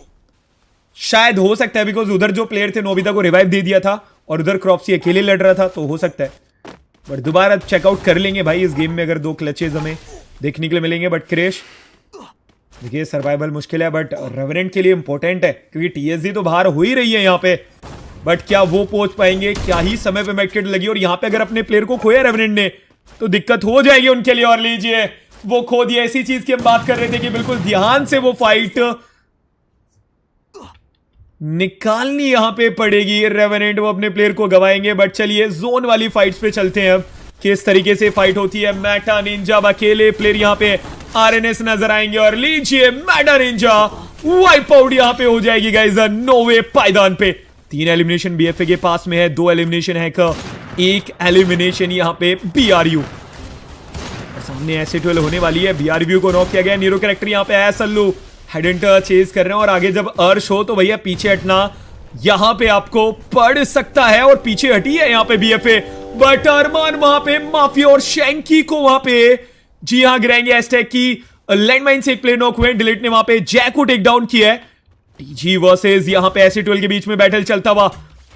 शायद हो सकता है, बिकॉज उधर जो प्लेयर थे नोबिता को रिवाइव दे दिया था, और उधर क्रॉप्सी अकेले लड़ रहा था, तो हो सकता है। बट दोबारा चेकआउट कर लेंगे भाई इस गेम में, अगर 2 क्लचेज हमें देखने के लिए मिलेंगे। बट क्रेश देखिए सर्वाइवल मुश्किल है, बट रेवेनेंट के लिए इंपॉर्टेंट है, क्योंकि टीएसजी तो बाहर हो ही रही है यहाँ पे। बट क्या वो पहुंच पाएंगे? क्या ही समय पे मैककिट लगी, और यहाँ पे अगर अपने प्लेयर को खोया रेवेनेंट ने तो दिक्कत हो जाएगी उनके लिए। और लीजिए वो खो दिया, ऐसी चीज की हम बात कर रहे थे कि बिल्कुल ध्यान से वो फाइट निकालनी यहां पे पड़ेगी। रेवेनेंट वो अपने प्लेयर को गवाएंगे, बट चलिए जोन वाली फाइट्स पे चलते हैं अब। किस तरीके से फाइट होती है। मैटा निंजा अकेले प्लेयर यहाँ पे आरएनएस नजर आएंगे और लीजिए मैटा निंजा वाइप आउट यहाँ पे हो जाएगी गाइस नोवे पायदान पे। 3 एलिमिनेशन बीएफए के पास में है, 2 एलिमिनेशन है, 1 एलिमिनेशन यहाँ पे बीआरयू। सामने ऐसे 12 होने वाली है, बीआरयू को नॉक किया गया। नीरो कैरेक्टर यहाँ पे आया, सल्लू हेडेंटर चेज कर रहे हैं और आगे जब अर्श हो तो भैया पीछे हटना यहाँ पे आपको पड़ सकता है और पीछे हटी है यहाँ पे बीएफए। बट अरमान वहां पे माफिया और शैंकी को वहां पे जी हाँ गिराएंगे। एस्टेक की लैंडमाइन से एक प्लेयर नॉक हुए, डिलीट ने वहां पे जैक को टेक डाउन किया है। टीजी वर्सेस यहाँ पे एसी 12 के बीच में बैटल चलता हुआ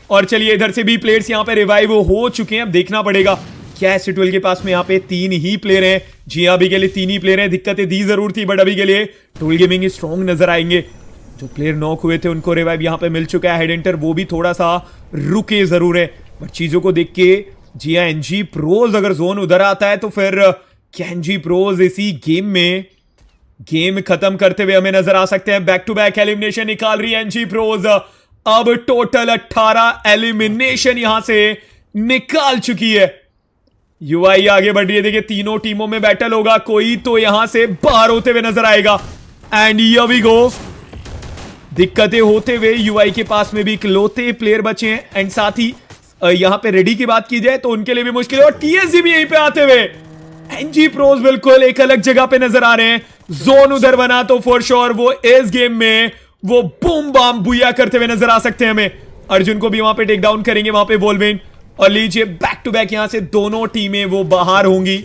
और चलिए इधर से भी प्लेयर्स यहाँ पे रिवाइव हो चुके हैं। अब देखना पड़ेगा क्या एसी 12 के पास में यहाँ पे 3 ही प्लेयर हैं। जी अभी के लिए 3 ही प्लेयर हैं, दिक्कतें दी जरूर थी बट अभी के लिए टूल गेमिंग स्ट्रॉन्ग नजर आएंगे। जो प्लेयर नॉक हुए थे उनको रिवाइव यहाँ पे मिल चुका है। हेडेंटर वो भी थोड़ा सा रुके जरूर है बट चीजों को देख के जी हाँ एनजी प्रोज अगर जोन उधर आता है तो फिर क्या एनजी प्रोज इसी गेम में गेम खत्म करते हुए हमें नजर आ सकते हैं। बैक टू बैक एलिमिनेशन निकाल रही है एनजी प्रोज। अब टोटल 18 एलिमिनेशन यहां से निकाल चुकी है। यूआई आगे बढ़ रही है, देखिए तीनों टीमों में बैटल होगा, कोई तो यहां से बाहर होते हुए नजर आएगा। एंड हियर वी गो, दिक्कतें होते हुए यूआई के पास में भी इकलौते प्लेयर बचे हैं। एंड साथ ही यहां पे रेडी की बात की जाए तो उनके लिए भी मुश्किल है और टीएसजी भी यहीं पे आते हुए एनजी प्रोज बिल्कुल एक अलग जगह पे नजर आ रहे हैं। जोन उधर बना तो फॉर श्योर वो इस गेम में वो बूम बाम बुया करते हुए नजर आ सकते हैं हमें। अर्जुन को भी वहां पे टेक डाउन करेंगे वहां पे वोल्वेन और लीजिए बैक टू बैक यहां से दोनों टीमें वो बाहर होंगी।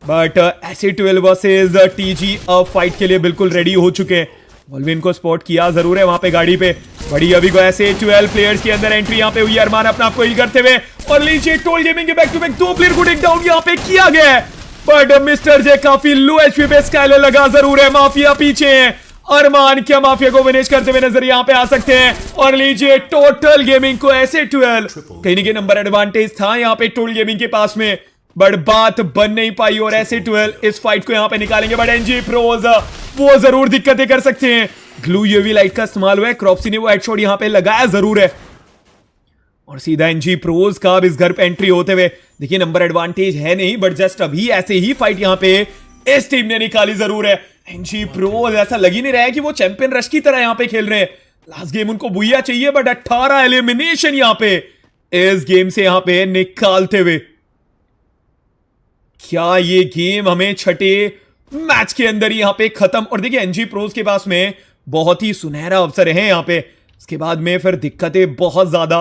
बट एसी 12 वर्सेस टीजी अब फाइट के लिए बिल्कुल रेडी हो चुके हैं। वोल्वेन को स्पॉट किया जरूर है वहां पे गाड़ी पे, बड़ी अभी को ऐसे 12 प्लेयर्स के अंदर एंट्री यहां पे हुई। अरमान अपना आपको हील करते हुए और लीजिए टोल गेमिंग के बैक टू बैक 2 प्लेयर को टेक डाउन यहां पे किया गया है। बट मिस्टर जे काफी लो एचपी पे स्काइलर लगा जरूर है। माफिया पीछे है, अरमान क्या माफिया को फिनिश करते हुए नजर यहां पे आ सकते हैं। और लीजिए टोटल गेमिंग को ऐसे 12 कहीं ना कहीं नंबर एडवांटेज था यहां पे टोल गेमिंग के पास में बट बात बन नहीं पाई और ऐसे 12 इस फाइट को यहां पे निकालेंगे। बट एनजी प्रोज वो जरूर दिक्कतें कर सकते हैं। ग्लू यूवी लाइट का इस्तेमाल हुआ है, क्रॉप्सी ने वो हेडशॉट यहां पे लगाया जरूर है और सीधा एनजी प्रोज का अब इस घर पे एंट्री होते हुए देखिए नंबर एडवांटेज है नहीं बट जस्ट अभी ऐसे ही फाइट यहां पे इस टीम ने निकाली जरूर है। एनजी प्रोज ऐसा लग ही नहीं रहा है कि वो चैंपियन रश की तरह यहां पे खेल रहे हैं। लास्ट गेम उनको बुया चाहिए बट 18 एलिमिनेशन यहां पे इस गेम से यहां पे निकालते हुए क्या ये गेम हमें छठे मैच के अंदर यहां पे खत्म। और देखिए एनजी प्रोज के पास में बहुत ही सुनहरा अवसर है यहां पे, इसके बाद में फिर दिक्कतें बहुत ज्यादा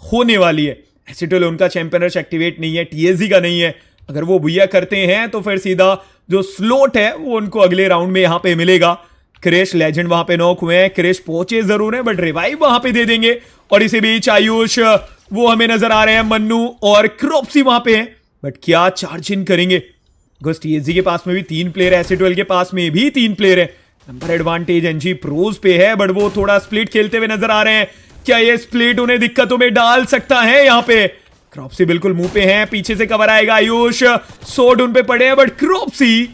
होने वाली है। एसी 12 उनका चैंपियन रश एक्टिवेट नहीं है, टीएसजी का नहीं है, अगर वो बुया करते हैं तो फिर सीधा जो स्लोट है वो उनको अगले राउंड में यहां पे मिलेगा। क्रिश लेजेंड वहां पे नॉक हुए हैं, क्रिश पहुंचे जरूर है बट रिवाइव वहां पे दे देंगे। और इसी बीच आयुष वो हमें नजर आ रहे हैं, मन्नू और क्रॉप्सी वहां पे हैं बट क्या चार्ज इन करेंगे। टीएसजी के पास में भी 3 प्लेयर है, एसी 12 के पास में भी 3 प्लेयर है। नंबर एडवांटेज एनजी प्रोज पे है बट वो थोड़ा स्प्लिट खेलते हुए नजर आ रहे हैं। क्या ये स्प्लिट उन्हें दिक्कतों में डाल सकता है। यहाँ पे क्रॉप्सी बिल्कुल मुंह पे हैं, पीछे से कवर आएगा आयुष, सोड उन पे पड़े हैं बट क्रॉप्सी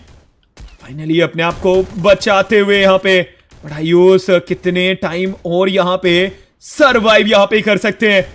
फाइनली अपने आप को बचाते हुए यहाँ पे। बट आयुष कितने टाइम और यहाँ पे सर्वाइव यहाँ पे कर सकते हैं।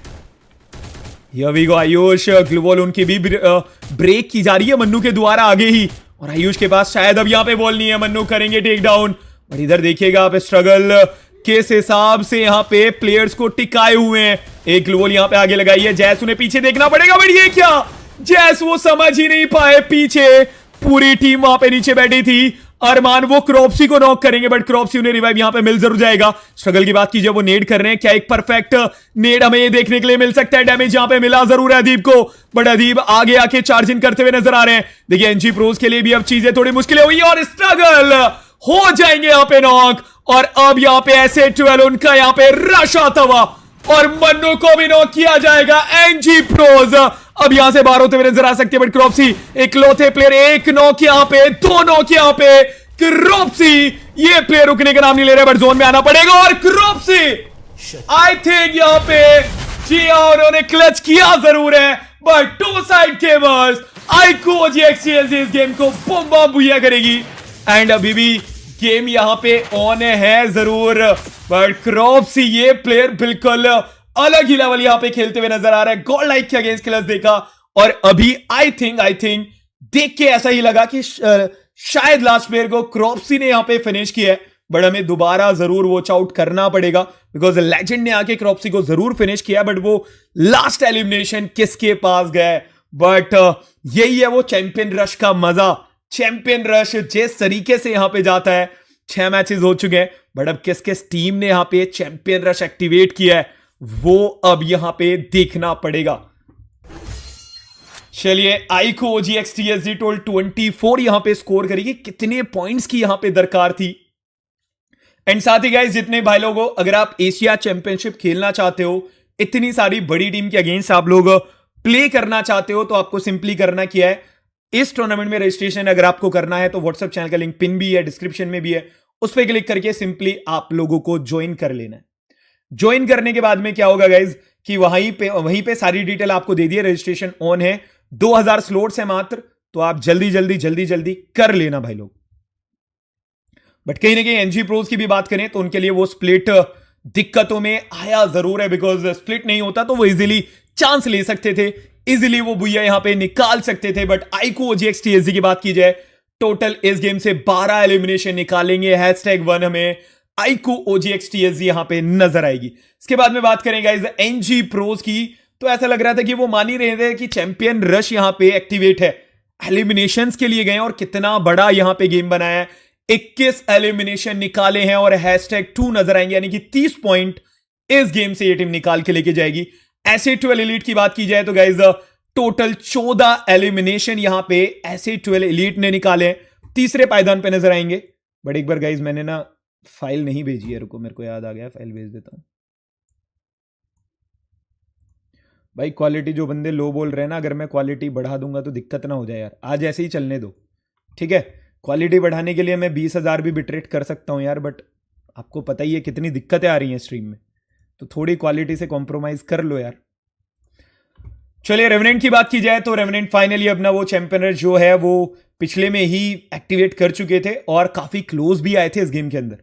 Here we go, आयुष ग्लूवॉल उनकी भी ब्रेक की जा रही है मन्नू के द्वारा आगे ही और आयुष के पास शायद अब यहाँ पे बॉल नहीं है, मन्नू करेंगे टेक डाउन। और इधर देखिएगा आप स्ट्रगल किस हिसाब से यहाँ पे प्लेयर्स को टिकाए हुए हैं। एक ग्लूवॉल यहाँ पे आगे लगाई है, जैस उन्हें पीछे देखना पड़ेगा बट ये क्या, जैस वो समझ ही नहीं पाए, पीछे पूरी टीम वहां पे नीचे बैठी थी। अरमान वो क्रॉप्सी को नॉक करेंगे बट क्रॉप्सी उन्हें रिवाइव यहां पे मिल जरूर जाएगा। स्ट्रगल की बात कीजिए, वो नेड कर रहे हैं, क्या एक परफेक्ट नेड हमें ये देखने के लिए मिल सकता है। डैमेज यहां पे मिला जरूर है अदीब को बट अदीब आगे आके चार्ज इन करते हुए नजर आ रहे हैं। देखिए एनजी प्रोज के लिए भी अब चीजें थोड़ी मुश्किलें हुई और स्ट्रगल हो जाएंगे यहाँ पे नॉक। और अब यहाँ पे ऐसे 12 उनका यहाँ पे रश आता हुआ और मन्नू को भी नॉक किया जाएगा। एनजी प्रोज अब यहां से बाहर होते हुए नजर आ सकते हैं बट क्रॉप्सी इकलौते प्लेयर, एक नॉक यहां पे, 2 नॉक यहां पे। क्रॉप्सी ये प्लेयर रुकने का नाम नहीं ले रहे बट जोन में आना पड़ेगा और क्रॉप्सी आई थिंक यहां पे जी उन्होंने क्लच किया जरूर है बट 2 साइड गेमर्स आईको जीएक्सीएलसी इस गेम को बम बम बुया करेगी। एंड अभी भी गेम यहां पे ऑन है जरूर बट क्रॉप्सी ये प्लेयर बिल्कुल अलग ही लेवल यहां पे खेलते हुए नजर आ रहा है। गॉड लाइक के अगेंस्ट क्लच देखा और अभी आई थिंक देख के ऐसा ही लगा कि शायद लास्ट प्लेयर को क्रॉप्सी ने यहां पे फिनिश किया है, बट हमें दोबारा जरूर वॉच आउट करना पड़ेगा बिकॉज लेजेंड ने आके क्रॉप्सी को जरूर फिनिश किया, बट वो लास्ट एलिमिनेशन किसके पास गया। बट यही है वो चैंपियन रश का मजा। चैंपियन रश जिस तरीके से यहां पे जाता है, 6 मैचेस हो चुके हैं, बट अब किस किस टीम ने यहां पे चैंपियन रश एक्टिवेट किया है वो अब यहां पे देखना पड़ेगा। चलिए, आईको OGXTSG टोल 24 यहां पे स्कोर करेगी। कितने पॉइंट्स की यहां पे दरकार थी। एंड साथ ही गाइस, जितने भाई लोगों, अगर आप एशिया चैंपियनशिप खेलना चाहते हो, इतनी सारी बड़ी टीम के अगेंस्ट आप लोग प्ले करना चाहते हो, तो आपको सिंपली करना क्या है, इस टूर्नामेंट में रजिस्ट्रेशन अगर आपको करना है तो व्हाट्सएप चैनल का लिंक पिन भी है, डिस्क्रिप्शन में भी है, उस पर क्लिक करके सिंपली आप लोगों को ज्वाइन कर लेना है। ज्वाइन करने के बाद में क्या होगा गाइज कि वहीं पे सारी डिटेल आपको दे दी है। रजिस्ट्रेशन ऑन है, 2000 स्लॉट्स है मात्र, तो आप जल्दी कर लेना भाई लोग। बट कहीं ना कहीं एनजी प्रोज की भी बात करें तो उनके लिए वो स्प्लिट दिक्कतों में आया जरूर है, बिकॉज स्प्लिट नहीं होता तो वो इजीली चांस ले सकते थे, इजीली वो बुया यहां पे निकाल सकते थे। बट आईको OGXTSG की बात की जाए, टोटल इस गेम से 12 एलिमिनेशन निकालेंगे। #1 हमें आईको OGXTSG यहां पे नजर आएगी। इसके बाद में बात करें गाइस एनजी प्रोज की, तो ऐसा लग रहा था कि वो मान ही रहे थे कि चैंपियन रश यहां पे एक्टिवेट है, एलिमिनेशंस के लिए गए और कितना बड़ा यहां पे गेम बनाया है। 21 एलिमिनेशन निकाले हैं और #2 नजर आएंगे, यानी कि 30 पॉइंट इस गेम से ये टीम निकाल के लेके जाएगी। ऐसे 12 एलीट की बात की जाए तो गाइज टोटल 14 एलिमिनेशन यहां पे ऐसे 12 एलीट ने निकाले, तीसरे पायदान पे नजर आएंगे। बट एक बार गाइज मैंने ना फाइल नहीं भेजी है, रुको मेरे को याद आ गया, फाइल भेज देता हूं भाई। क्वालिटी जो बंदे लो बोल रहे हैं ना, अगर मैं क्वालिटी बढ़ा दूंगा तो दिक्कत ना हो जाए यार, आज ऐसे ही चलने दो, ठीक है। क्वालिटी बढ़ाने के लिए मैं 20,000 भी बिटरेट कर सकता हूं यार, बट आपको पता ही है कितनी दिक्कतें आ रही हैं स्ट्रीम में, तो थोड़ी क्वालिटी से कॉम्प्रोमाइज कर लो यार। चलिए, रेवेनेंट की बात की जाए तो रेवेनेंट फाइनली अपना वो चैंपियन जो है वो पिछले में ही एक्टिवेट कर चुके थे और काफी क्लोज भी आए थे इस गेम के अंदर।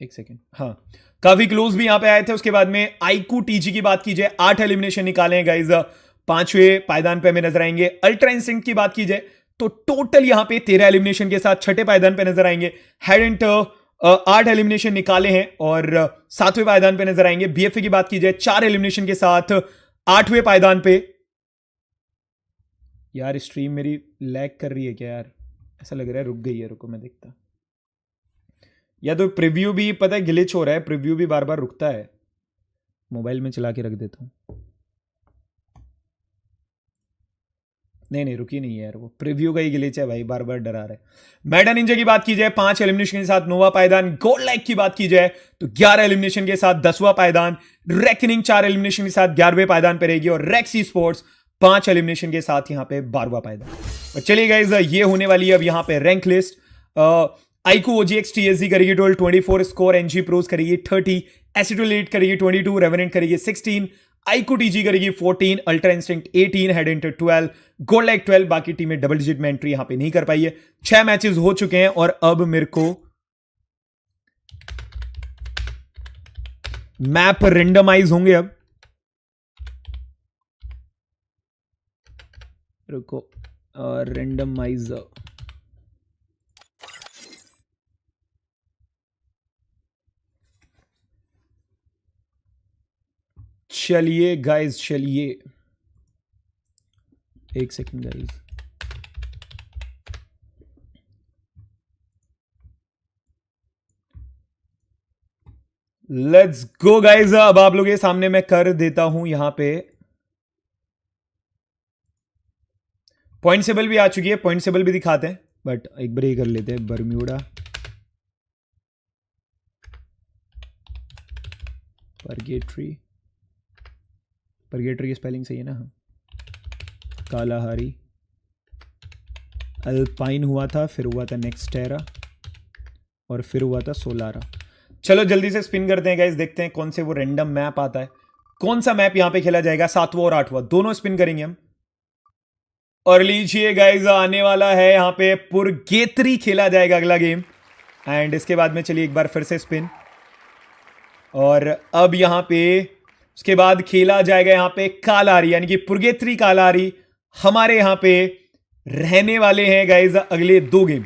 एक सेकेंड, हाँ, काफी क्लोज भी यहां पे आए थे। उसके बाद में आईकू टीजी की बात की जाए, 8 एलिमिनेशन निकाले हैं गाइज, 5वें पायदान पे हमें नजर आएंगे। अल्ट्रा इंस्टिंक्ट की बात की जाए तो टोटल यहां पे 13 एलिमिनेशन के साथ 6ठे पायदान पे नजर आएंगे। हेड एंड 8 एलिमिनेशन निकाले हैं और 7वें पायदान पे नजर आएंगे। बीएफए की बात की जाए 4 एलिमिनेशन के साथ 8वें पायदान पे। यार स्ट्रीम मेरी लैग कर रही है क्या यार, ऐसा लग रहा है रुक गई है, रुको मैं देखता। या तो प्रीव्यू भी पता है ग्लिच हो रहा है, प्रीव्यू भी बार बार रुकता है। मोबाइल में चला के रख देता हूं। नहीं रुकी नहीं है यार, वो प्रीव्यू का ही ग्लिच है भाई, बार बार डरा रहा है। मैडा निंजा की बात की जाए 5 एलिमिनेशन के साथ 9वां पायदान। गोल्ड लाइक की बात की जाए तो 11 एलिमिनेशन के साथ 10वां पायदान। रेकनिंग 4 एलिमिनेशन के साथ 11वें पायदान पे रहेगी और रेक्स ई स्पोर्ट्स 5 एलिमिनेशन के साथ यहां पे 12वां पायदान। और चलिए गाइस, ये होने वाली है अब यहां पे रैंक लिस्ट। आईको OGXTSG करेगी टोटल 24 स्कोर, एनजी प्रोज करेगी 30, एसिड एलीट करेगी 22, रेवेनेंट करेगी 16, आईको टीजी करेगी 14, ultra instinct 18, head enter 12, gold like 12। बाकी टीमें डबल डिजिट में एंट्री यहां पे नहीं कर पाई है। 6 मैचेस हो चुके हैं और अब मेरे को मैप रेंडमाइज होंगे। अब रुको, रेंडमाइज चलिए गाइज, चलिए एक second guys. Let's go guys. अब आप लोग के सामने मैं कर देता हूं यहां पे पॉइंट सेबल भी आ चुकी है, पॉइंट सेबल भी दिखाते हैं, बट एक बार ये कर लेते हैं। बर्म्यूडा, परगेटरी, परगेटरी की स्पेलिंग सही है ना? हाँ, कालाहारी, अल्पाइन हुआ था, फिर हुआ था नेक्स्टेरा और फिर हुआ था सोलारा। चलो जल्दी से स्पिन करते हैं गाइस, देखते हैं कौन से वो रैंडम मैप आता है, कौन सा मैप यहां पे खेला जाएगा। 7वां और 8वां दोनों स्पिन करेंगे हम। और लीजिए गाइस, आने वाला है यहां पे पुरगेतरी खेला जाएगा अगला गेम। एंड इसके बाद में चलिए एक बार फिर से स्पिन। और अब यहां पे उसके बाद खेला जाएगा यहां पे कालारी यानी कि पुर्गेत्री कालारी हमारे यहां पे रहने वाले हैं गाइज अगले 2 गेम।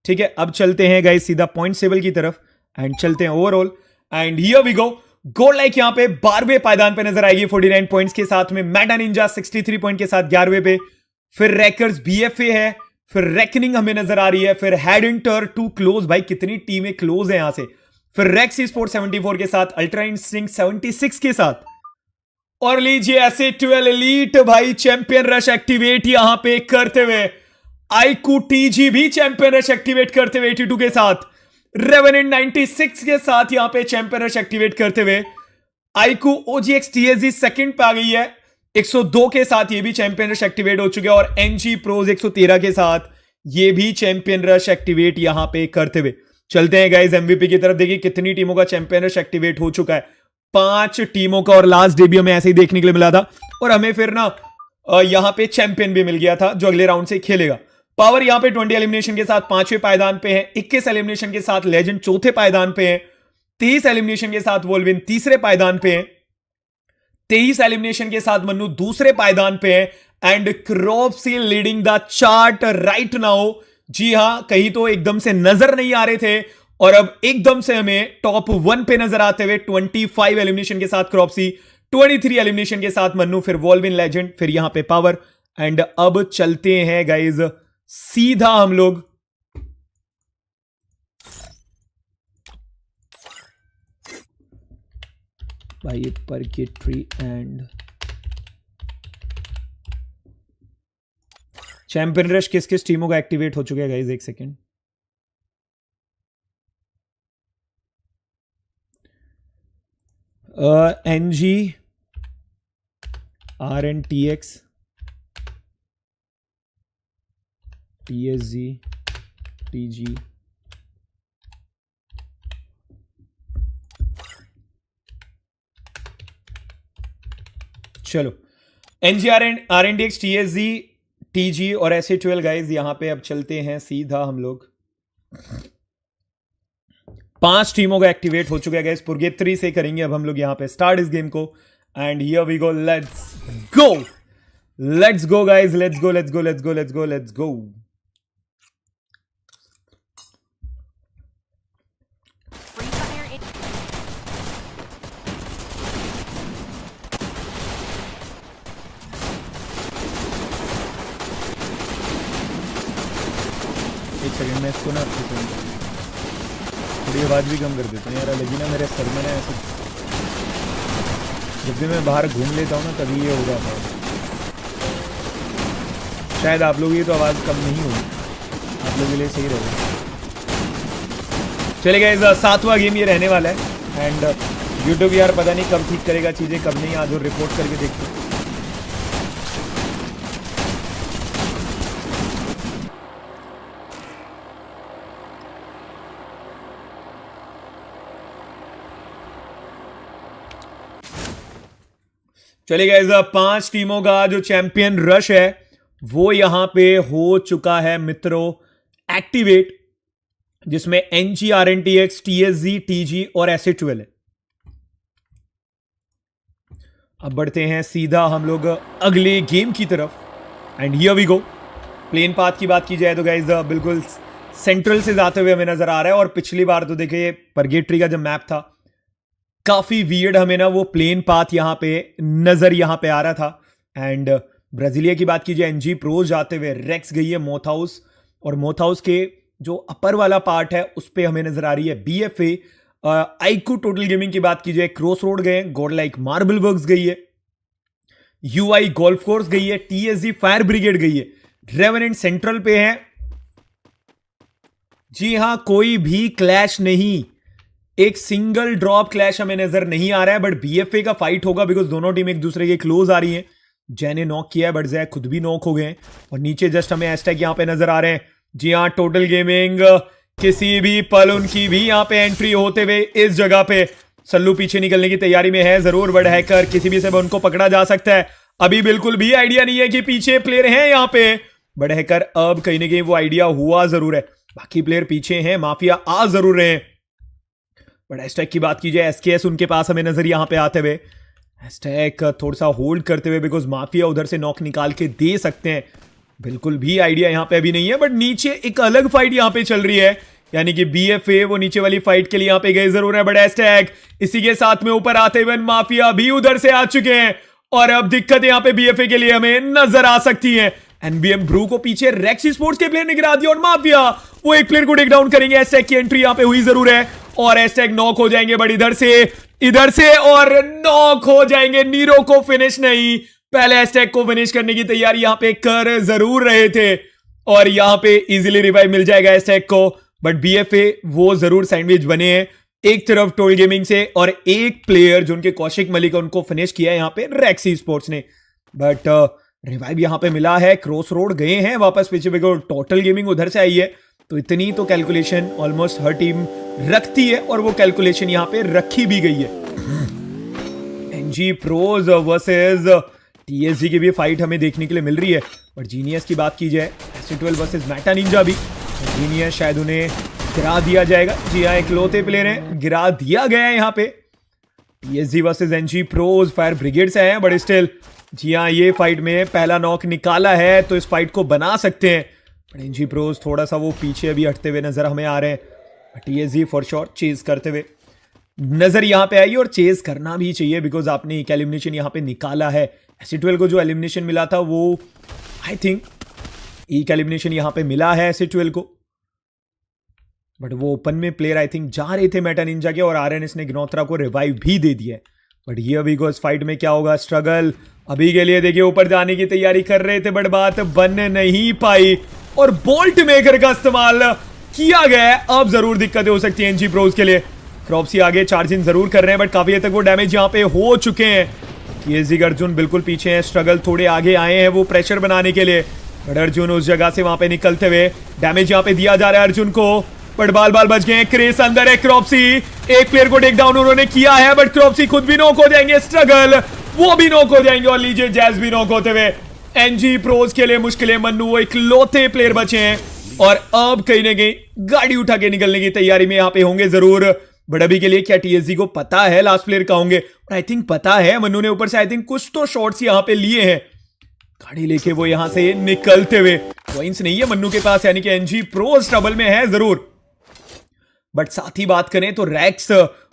ठीक है, अब चलते हैं गाइज सीधा पॉइंट टेबल की तरफ एंड चलते हैं overall and here we go. Gold like यहां पे 12वें पायदान पे नजर आएगी 49 पॉइंट्स के साथ में। मैटा निंजा 63 पॉइंट के साथ 11वें पे, फिर रैकर्स बीएफए है, फिर रेकनिंग हमें नजर आ रही है, फिर हेडंटर टू क्लोज, भाई कितनी टीमें क्लोज है यहां से, फिर रेक्स स्पोर्ट 74 के साथ, अल्ट्रा इंस्टिंक्ट 76 के साथ, और लीजिए ऐसे 12 एलीट भाई चैंपियन रश एक्टिवेट यहां पे करते हुए, आईकू टीजी भी चैंपियन रश एक्टिवेट करते हुए 82 के साथ, रेवेनेंट 96 के साथ यहां पे चैंपियन रश एक्टिवेट करते हुए, आईकू ओजीएक्स टीएसजी सेकंड पे आ गई है 102 के साथ, ये भी चैंपियन रश एक्टिवेट हो चुके हैं, और एनजी प्रोज 113 के साथ ये भी चैंपियन रश एक्टिवेट यहां पे करते हुए। चलते हैं गाइस एमवीपी की तरफ, देखिए कितनी टीमों का चैंपियन रश एक्टिवेट हो चुका है, 5 टीमों का, और लास्ट डे भी हमें ऐसे ही देखने के लिए मिला था, और हमें फिर ना यहां पे चैंपियन भी मिल गया था जो अगले राउंड से खेलेगा। पावर यहां पे 20 एलिमिनेशन के साथ 5वें पायदान पे है, 21 एलिमिनेशन के साथ लेजेंड 4थे पायदान पे है, 23 एलिमिनेशन के साथ वोल्विन 3रे पायदान पे है, 23 एलिमिनेशन के साथ मन्नू 2रे पायदान पे है, and Cropsy leading the chart right now. जी हां, कहीं तो एकदम से नजर नहीं आ रहे थे और अब एकदम से हमें टॉप 1 पे नजर आते हुए 25 एलिमिनेशन के साथ क्रॉपसी, 23 एलिमिनेशन के साथ मन्नू, फिर वॉल्विन लेजेंड, फिर यहां पे पावर। एंड अब चलते हैं गाइज सीधा हम लोग भाई परकेट्री एंड चैंपियन रश किस किस टीमों का एक्टिवेट हो चुका है गाइज, एक second. NG, RNTX, TSG, TG, चलो NG, RNTX, TSG, TG और SA12 गाइज यहां पे अब चलते हैं सीधा हम लोग। 5 टीमों का एक्टिवेट हो चुका है गाइस, पुर्गेत्री से करेंगे अब हम लोग यहां पे स्टार्ट इस गेम को and here we go, let's go guys, let's go. एक सेकंड में इसको ना थोड़ी आवाज भी कम कर देता हूँ यार, लेकिन ना मेरे सर में ना ऐसे जब भी मैं बाहर घूम लेता हूँ ना तभी ये हो जाता है। शायद आप लोग ये तो आवाज़ कम नहीं होगी, आप लोगों के लिए सही रहेगा। चलेगा इस 7वां गेम ये रहने वाला है एंड यूट्यूब यार पता नहीं कब ठीक करेगा चीज़ें, कब नहीं, आज और रिपोर्ट करके देखते हैं। चलिए गाइस 5 टीमों का जो चैंपियन रश है वो यहां पे हो चुका है मित्रों एक्टिवेट, जिसमें NG, RNTX, TSG, TG और SA12 है। अब बढ़ते हैं सीधा हम लोग अगले गेम की तरफ and here we go. Plane path की बात की जाए तो गाइस बिल्कुल सेंट्रल से जाते हुए हमें नजर आ रहा है, और पिछली बार तो देखिए परगेट्री का जब मैप था काफी वियर्ड हमें ना वो प्लेन पाथ यहां पे नजर यहां पे आ रहा था। एंड ब्राजीलिया की बात कीजिए, NG प्रोज जाते हुए रेक्स गई है मोथ हाउस, और मोथ हाउस के जो अपर वाला पार्ट है उस पे हमें नजर आ रही है BFA। आईकू टोटल गेमिंग की बात कीजिए, क्रॉस रोड गए, गॉड लाइक मार्बल वर्क्स गई है, UI गोल्फ कोर्स गई है, TSG फायर ब्रिगेड गई है, रेवेनेंट सेंट्रल पे है। जी हां, कोई भी क्लैश नहीं, एक सिंगल ड्रॉप क्लैश हमें नजर नहीं आ रहा है, बट BFA का फाइट होगा बिकॉज दोनों टीम एक दूसरे के क्लोज आ रही हैं। जै ने नॉक किया है बट जै खुद भी नॉक हो गए हैं, और नीचे जस्ट हमें हैशटैग यहां पे नजर आ रहे हैं। जी हां, टोटल गेमिंग किसी भी पल उनकी भी यहां पे एंट्री होते हुए इस जगह पे सल्लू पीछे निकलने की तैयारी में है जरूर, बट हैकर किसी भी समय उनको पकड़ा जा सकता है। अभी बिल्कुल भी आइडिया नहीं है कि पीछे प्लेयर हैं यहां पे, बट हैकर अब कहीं ना कहीं वो आइडिया हुआ जरूर है, बाकी प्लेयर पीछे हैं, माफिया आ जरूर रहे हैं। बट एस्टैक की बात की जाए, एसकेएस उनके पास हमें नजर यहाँ पे आते हुए। एस्टैक थोड़ा सा होल्ड करते हुए, बिकॉज माफिया उधर से नॉक निकाल के दे सकते हैं। बिल्कुल भी आइडिया यहाँ पे अभी नहीं है, बट नीचे एक अलग फाइट यहाँ पे चल रही है, यानी कि बीएफए वो नीचे वाली फाइट के लिए यहाँ पे गए जरूर है। बट एस्टैक इसी के साथ में ऊपर आते हुए माफिया भी उधर से आ चुके हैं, और अब दिक्कत यहाँ पे बीएफए के लिए हमें नजर आ सकती है। एनबीएम ब्रू को पीछे रेक्सी स्पोर्ट्स के प्लेयर ने गिरा दिया, और माफिया वो एक प्लेयर को टेक डाउन करेंगे। एस्टैक की एंट्री यहाँ पे हुई जरूर है, और एस्टैक नॉक हो जाएंगे, बट इधर से और नॉक हो जाएंगे। नीरो को फिनिश नहीं, पहले एस्टैक को फिनिश करने की तैयारी यहाँ पे कर जरूर रहे थे, और यहाँ पे इजीली रिवाइव मिल जाएगा एस्टैक को। बट बीएफए वो जरूर सैंडविच बने हैं, एक तरफ टोल गेमिंग से, और एक प्लेयर जो उनके कौशिक मलिक उनको फिनिश किया है यहाँ पे रेक्सी स्पोर्ट्स ने। बट रिवाइव यहाँ पे मिला है, क्रॉस रोड गए हैं वापस पीछे, बिकॉज टोटल गेमिंग उधर से आई है, तो इतनी तो कैलकुलेशन ऑलमोस्ट हर टीम रखती है, और वो कैलकुलेशन यहाँ पे रखी भी गई है। एनजी प्रोज वर्सेस टीएसजी की भी फाइट हमें देखने के लिए मिल रही है। बट जीनियस की बात की जाए, एस12 वर्सेस मेटा निंजा भी, जीनियस शायद उन्हें गिरा दिया जाएगा। जी हाँ, इकलौते प्लेयर हैं, गिरा दिया गया है यहाँ पे। TSG versus NG pros fire brigade से हैं, बट स्टिल जी हाँ, ये फाइट में पहला नॉक निकाला है, तो इस फाइट को बना सकते हैं। बट एनजी प्रोज थोड़ा सा वो पीछे अभी हटते हुए नजर हमें आ रहे हैं। टीएसजी फॉर श्योर चेज करते हुए नजर यहाँ पे आई, और चेज करना भी चाहिए, बिकॉज आपने एक एलिमिनेशन यहाँ पे निकाला है। एस12 को जो एलिमिनेशन मिला था वो आई थिंक एक एलिमिनेशन यहाँ पे मिला है एस12 को, बट वो ओपन में प्लेयर आई थिंक जा रहे थे मेटा निंजा के, और आरएनएस ने गिनोत्रा को रिवाइव भी दे दिया है। बट ये अभी को इस फाइट में क्या होगा, स्ट्रगल अभी के लिए देखिए ऊपर जाने की तैयारी कर रहे थे, बट बात बन नहीं पाई, और बोल्ट मेकर का इस्तेमाल किया गया है। अब जरूर दिक्कतें हो सकती है एनजी प्रोज के लिए। क्रॉप्सी आगे चार्जिंग जरूर कर रहे हैं, बट काफी हद तक वो डैमेज यहाँ पे हो चुके हैं। टीएसजी अर्जुन बिल्कुल पीछे हैं, स्ट्रगल थोड़े आगे आए हैं वो प्रेशर बनाने के लिए, बट अर्जुन उस जगह से वहां पे निकलते हुए डैमेज यहाँ पे दिया जा रहा है अर्जुन को, बट बाल बच गए हैं। क्रेस अंदर है, क्रॉप्सी एक प्लेयर को टेक डाउन उन्होंने किया है, बट क्रॉप्सी खुद भी नॉक हो जाएंगे, स्ट्रगल वो भी नॉक हो जाएंगे, और लीजिए जैज भी नॉक होते हुए। एनजी प्रोज के लिए मुश्किलें, मन्नू वो इकलौते प्लेयर बचे हैं, और अब कहीं ना कहीं गाड़ी उठा के निकलने की तैयारी में यहाँ पे होंगे जरूर। बट अभी के लिए क्या टीएसजी को पता है लास्ट प्लेयर का होंगे, और आई थिंक पता है, मन्नू ने ऊपर से आई थिंक कुछ तो शॉट्स यहाँ पे लिए हैं, गाड़ी लेके वो यहां से निकलते हुए। कॉइंस नहीं है मन्नू के पास, यानी कि एनजी प्रोज ट्रबल में है जरूर। बट साथ ही बात करें तो रैक्स,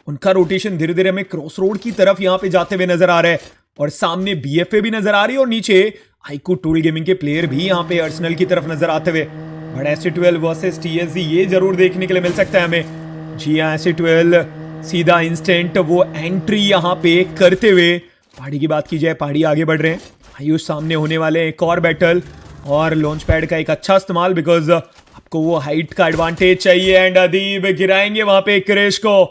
उनका रोटेशन धीरे धीरे हमें क्रॉस रोड की तरफ यहां पे जाते हुए नजर आ रहा है, और सामने बीएफए भी नजर आ रही है, और नीचे आईकू टूल गेमिंग के प्लेयर भी यहां पे अर्सेनल की तरफ नजर आते हुए। बट एस12 वर्सेस टीएसजी ये जरूर देखने के लिए मिल सकता है हमें। जी हाँ, एस12 सीधा इंस्टेंट वो एंट्री यहां पे करते हुए। पहाड़ी की बात की जाए, पहाड़ी आगे बढ़ रहे हैं, आयुष सामने होने वाले एक और बैटल, और लॉन्च पैड का एक अच्छा इस्तेमाल, बिकॉज आपको वो हाइट का एडवांटेज चाहिए। एंड अदीब गिराएंगे वहां पे क्रेश को।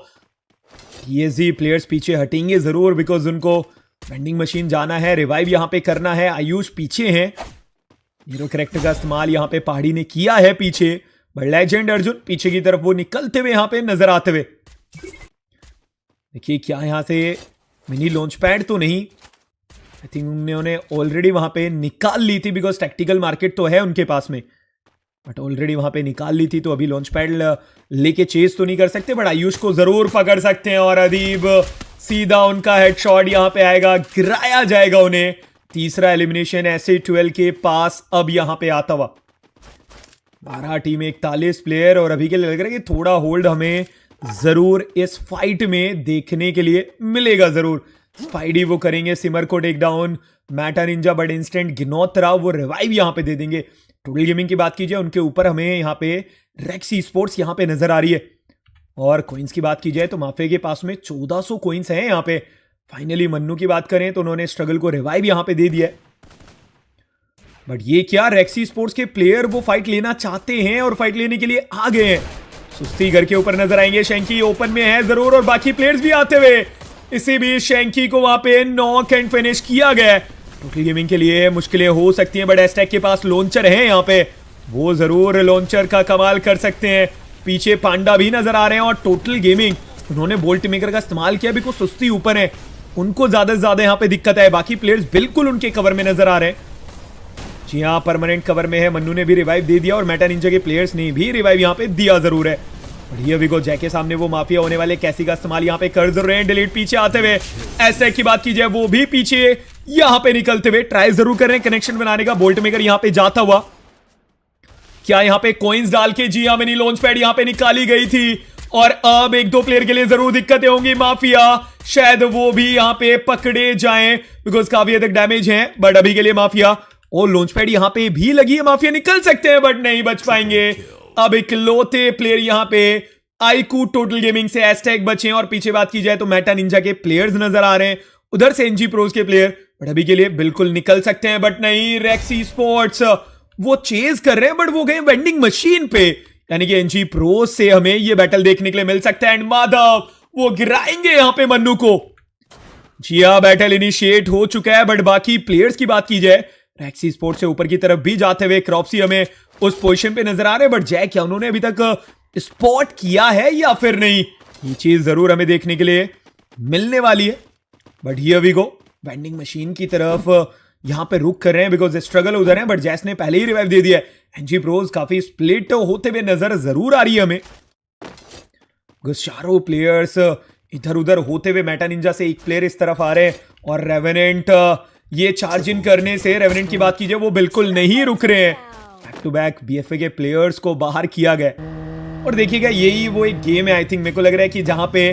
टीएसजी प्लेयर्स पीछे हटेंगे जरूर, बिकॉज उनको वेंडिंग मशीन जाना है, रिवाइव यहाँ पे करना है। आयुष पीछे हैं, हीरो कैरेक्टर का इस्तेमाल यहाँ पे पहाड़ी ने किया है पीछे, बट लेजेंड अर्जुन पीछे की तरफ वो निकलते हुए यहाँ पे नजर आते हुए। देखिए क्या यहाँ से मिनी लॉन्च पैड तो नहीं, आई थिंक उन्होंने ऑलरेडी वहां पे निकाल ली थी, बिकॉज टैक्टिकल मार्केट तो है उनके पास में, बट ऑलरेडी वहां पे निकाल ली थी, तो अभी लॉन्च पैड लेके चेज तो नहीं कर सकते, बट आयुष को जरूर पकड़ सकते हैं। और अदीब सीधा उनका हेडशॉट यहाँ पे आएगा, गिराया जाएगा उन्हें। तीसरा एलिमिनेशन एस12 के पास अब यहाँ पे आता हुआ। 12 टीम 41 प्लेयर, और अभी के लिए लग रहा है कि थोड़ा होल्ड हमें जरूर इस फाइट में देखने के लिए मिलेगा जरूर। स्पाइडी वो करेंगे सिमर को take down, meta ninja but instant गिनोत्रा वो रिवाइव यहाँ पे दे देंगे। टोटल गेमिंग की बात कीजिए, उनके ऊपर हमें यहाँ पे रेक्सी स्पोर्ट्स यहाँ पे नजर आ रही है। और कोइंस की बात की जाए तो माफे के पास में 1400 कोइंस हैं यहाँ पे। फाइनली मन्नू की बात करें तो उन्होंने स्ट्रगल को रिवाइव यहाँ पे दे दिया है। बट ये क्या, रेक्सी स्पोर्ट्स के प्लेयर वो फाइट लेना चाहते हैं और फाइट लेने के लिए आ गए हैं। सुस्ती घर के ऊपर नजर आएंगे, शैंकी ओपन में है जरूर, और बाकी प्लेयर्स भी आते हुए। इसी बीच शैंकी को वहां पे नॉक एंड फिनिश किया गया है। टोटल गेमिंग के लिए मुश्किलें हो सकती हैं, बट एस्टैक के पास लॉन्चर है यहाँ पे, वो जरूर लॉन्चर का कमाल कर सकते हैं। पीछे पांडा भी नजर आ रहे हैं, और टोटल गेमिंग उन्होंने बोल्ट मेकर का इस्तेमाल किया, भी कुछ सुस्ती ऊपर है, उनको ज्यादा से ज्यादा यहाँ पे दिक्कत है। बाकी प्लेयर्स बिल्कुल उनके कवर में नजर आ रहे हैं। जी हाँ, परमानेंट कवर में है। मन्नू ने भी रिवाइव दे दिया, और मेटा निंजा के प्लेयर्स ने भी रिवाइव यहाँ पे दिया जरूर है। बढ़िया विगो जैक के सामने वो माफिया होने वाले कैसी का इस्तेमाल यहाँ पे कर जरूर रहे हैं। डिलीट पीछे आते हुए एस्टेक की बात की जाए वो भी पीछे यहाँ पे निकलते हुए ट्राई जरूर कर रहे हैं कनेक्शन बनाने का। बोल्ट मेकर यहाँ पे जाता हुआ, क्या यहाँ पे कॉइंस डाल के जी हाँ मिनी लॉन्च पैड यहाँ पे निकाली गई थी और अब एक दो प्लेयर के लिए जरूर दिक्कतें होंगी। माफिया शायद वो भी यहाँ पे पकड़े जाएं बिकॉज काफी हद तक डैमेज है, बट अभी के लिए माफिया और लॉन्च पैड यहाँ पे भी लगी है। माफिया निकल सकते हैं बट नहीं बच पाएंगे। अब इकलौते प्लेयर यहाँ पे आईकू टोटल गेमिंग से एस्टेक बचे हैं और पीछे बात की जाए तो मेटा निंजा के प्लेयर्स नजर आ रहे हैं, उधर से एनजी प्रोज के प्लेयर, बट अभी के लिए बिल्कुल निकल सकते हैं बट नहीं। रेक्सी स्पोर्ट्स वो चेज कर रहे हैं बट वो गए वेंडिंग मशीन पे, यानी कि एनजी प्रोज से हमें ये बैटल देखने के लिए मिल सकता है। एंड माधव वो गिराएंगे यहां पे मन्नू को। जी हाँ, बैटल इनिशिएट हो चुका है बट बाकी प्लेयर्स की बात की जाए रेक्सी स्पोर्ट्स से ऊपर की तरफ भी जाते हुए क्रॉप्सी हमें उस पोजीशन पे नजर आ रहे हैं, बट जैक क्या उन्होंने अभी तक स्पॉट किया है या फिर नहीं, ये चीज जरूर हमें देखने के लिए मिलने वाली है। But here we go, vending machine की तरफ यहां पे रुक कर रहे हैं बिकॉज स्ट्रगल उधर है, बट जैस ने पहले ही रिवाइव दे दिया है। एनजी प्रोज काफी स्प्लिट होते हुए नजर जरूर आ रही है हमें, चारों प्लेयर्स इधर उधर होते हुए। मेटा निंजा से एक प्लेयर इस तरफ आ रहे हैं और रेवेनेंट ये चार्ज इन करने से, रेवेनेंट की बात कीजिए वो बिल्कुल नहीं रुक रहे हैं। बैक टू बैक बीएफए के प्लेयर्स को बाहर किया गया और देखिएगा यही वो एक गेम है आई थिंक, मेरे को लग रहा है कि जहां पे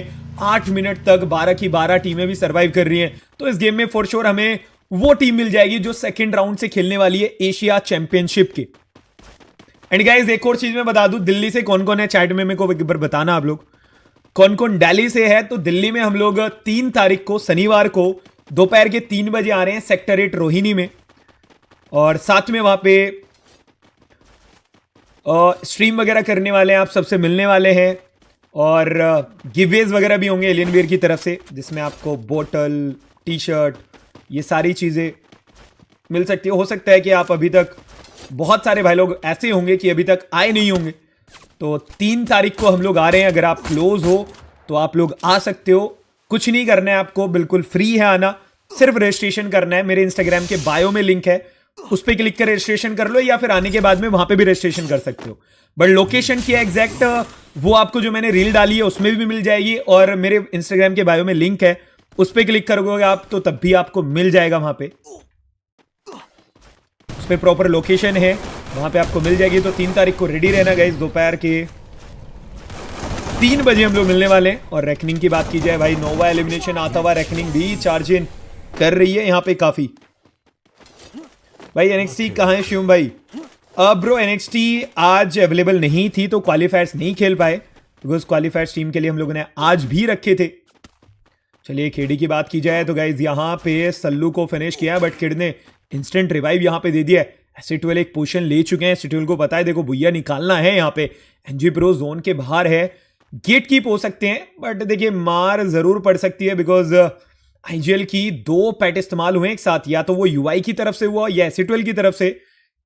8 मिनट तक 12 की 12 टीमें भी सरवाइव कर रही हैं, तो इस गेम में फॉर श्योर हमें वो टीम मिल जाएगी जो सेकंड राउंड से खेलने वाली है एशिया चैंपियनशिप के। एंड गाइस एक और चीज मैं बता दूं, दिल्ली से कौन कौन है चैट में मेरे को एक बार बताना आप लोग, कौन कौन दिल्ली से है। तो दिल्ली में हम लोग 3 तारीख को शनिवार को दोपहर के 3 बजे आ रहे हैं सेक्टर 8 रोहिणी में, और साथ में वहां पे स्ट्रीम वगैरह करने वाले हैं, आप सबसे मिलने वाले हैं और गिववेज वगैरह भी होंगे एलियन वेयर की तरफ से, जिसमें आपको बोतल, टी शर्ट, ये सारी चीज़ें मिल सकती है। हो सकता है कि आप अभी तक, बहुत सारे भाई लोग ऐसे होंगे कि अभी तक आए नहीं होंगे, तो 3 तारीख को हम लोग आ रहे हैं। अगर आप क्लोज हो तो आप लोग आ सकते हो, कुछ नहीं करना है आपको, बिल्कुल फ्री है आना, सिर्फ रजिस्ट्रेशन करना है। मेरे इंस्टाग्राम के बायो में लिंक है, उस पर क्लिक कर रजिस्ट्रेशन कर लो, या फिर आने के बाद में वहां पे भी रजिस्ट्रेशन कर सकते हो। बट लोकेशन क्या एग्जैक्ट वो आपको जो मैंने रील डाली है उसमें भी मिल जाएगी, और मेरे इंस्टाग्राम के बायो में लिंक है, उस पर क्लिक करोगे आप तो तब भी आपको मिल जाएगा। वहां पे उस पर प्रॉपर लोकेशन है, वहां पे आपको मिल जाएगी। तो 3 तारीख को रेडी रहना गाइस, दोपहर के 3 बजे हम लोग मिलने वाले हैं। और रेकनिंग की बात की जाए भाई, नोवा एलिमिनेशन आता हुआ रेकनिंग भी चार्ज इन कर रही है यहाँ पे काफी। भाई एनएक्सटी कहाँ है शिवम भाई? अब ब्रो एनएक्सटी आज अवेलेबल नहीं थी तो क्वालिफायर्स नहीं खेल पाए, बिकॉज क्वालिफायर्स टीम के लिए हम लोगों ने आज भी रखे थे। चलिए खेड़ी की बात की जाए तो गाइज यहाँ पे सल्लू को फिनिश किया है, बट किड ने इंस्टेंट रिवाइव यहाँ पे दे दिया है। एसिटवेल एक पोजीशन ले चुके हैं, एसिटवेल को पता है देखो भुइया निकालना है यहाँ पे। एनजी प्रो जोन के बाहर है, गेट कीप हो सकते हैं, बट देखिए मार जरूर पड़ सकती है बिकॉज आईजीएल की 2 पैट इस्तेमाल हुए एक साथ, या तो वो यूआई की तरफ से हुआ, या एसिटवेल की तरफ से,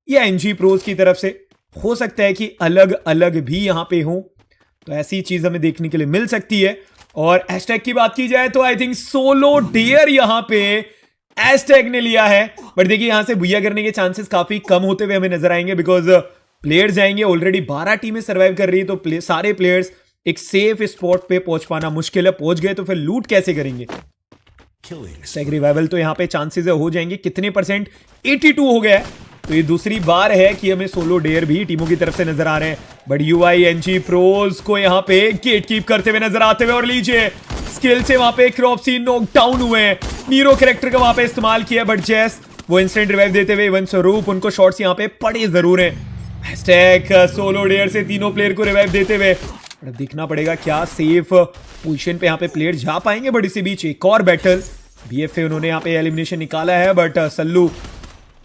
या एनजी प्रोज की तरफ से। हो सकता है कि अलग अलग भी यहाँ पे हो, तो ऐसी चीज हमें देखने के लिए मिल सकती है। और एस्टैग की बात की जाए तो आई थिंक सोलो डेयर यहाँ पे एस्टैग ने लिया है, बट देखिए यहां से भुइया करने के चांसेस काफी कम होते हुए हमें नजर आएंगे, बिकॉज प्लेयर्स जाएंगे, ऑलरेडी 12 टीमें सर्वाइव कर रही है, तो सारे प्लेयर्स एक सेफ स्पॉट पे पहुंच पाना मुश्किल है। पहुंच गए तो फिर लूट कैसे करेंगे? स्टैग रिवाइवल तो यहाँ पे चांसेस हो जाएंगे, कितने परसेंट? 82 हो गया है, तो ये दूसरी बार है कि हमें सोलो डेयर भी टीमों की तरफ से नजर आ रहे हैं। बट यूआई एनजी प्रोज को यहाँ पे गेट कीप करते हुए नजर आते हुए, और लीजिए स्किल से वहां पे क्रॉप्सी नॉक डाउन हुए हैं। नीरो कैरेक्टर का वहां पे इस्तेमाल किया, बट जैस वो इंस्टेंट रिवाइव देते हुए, इवन स्वरूप उनको शॉट्स यहाँ पे पड़े जरूर हैं। स्टैक सोलो डेयर से तीनों प्लेयर को रिवाइव देते हुए, अब देखना पड़ेगा क्या सेफ पोजीशन पे यहाँ पे प्लेयर जा पाएंगे। बट इसी बीच एक और बैटल, बीएफए उन्होंने यहाँ पे एलिमिनेशन निकाला है, बट सल्लू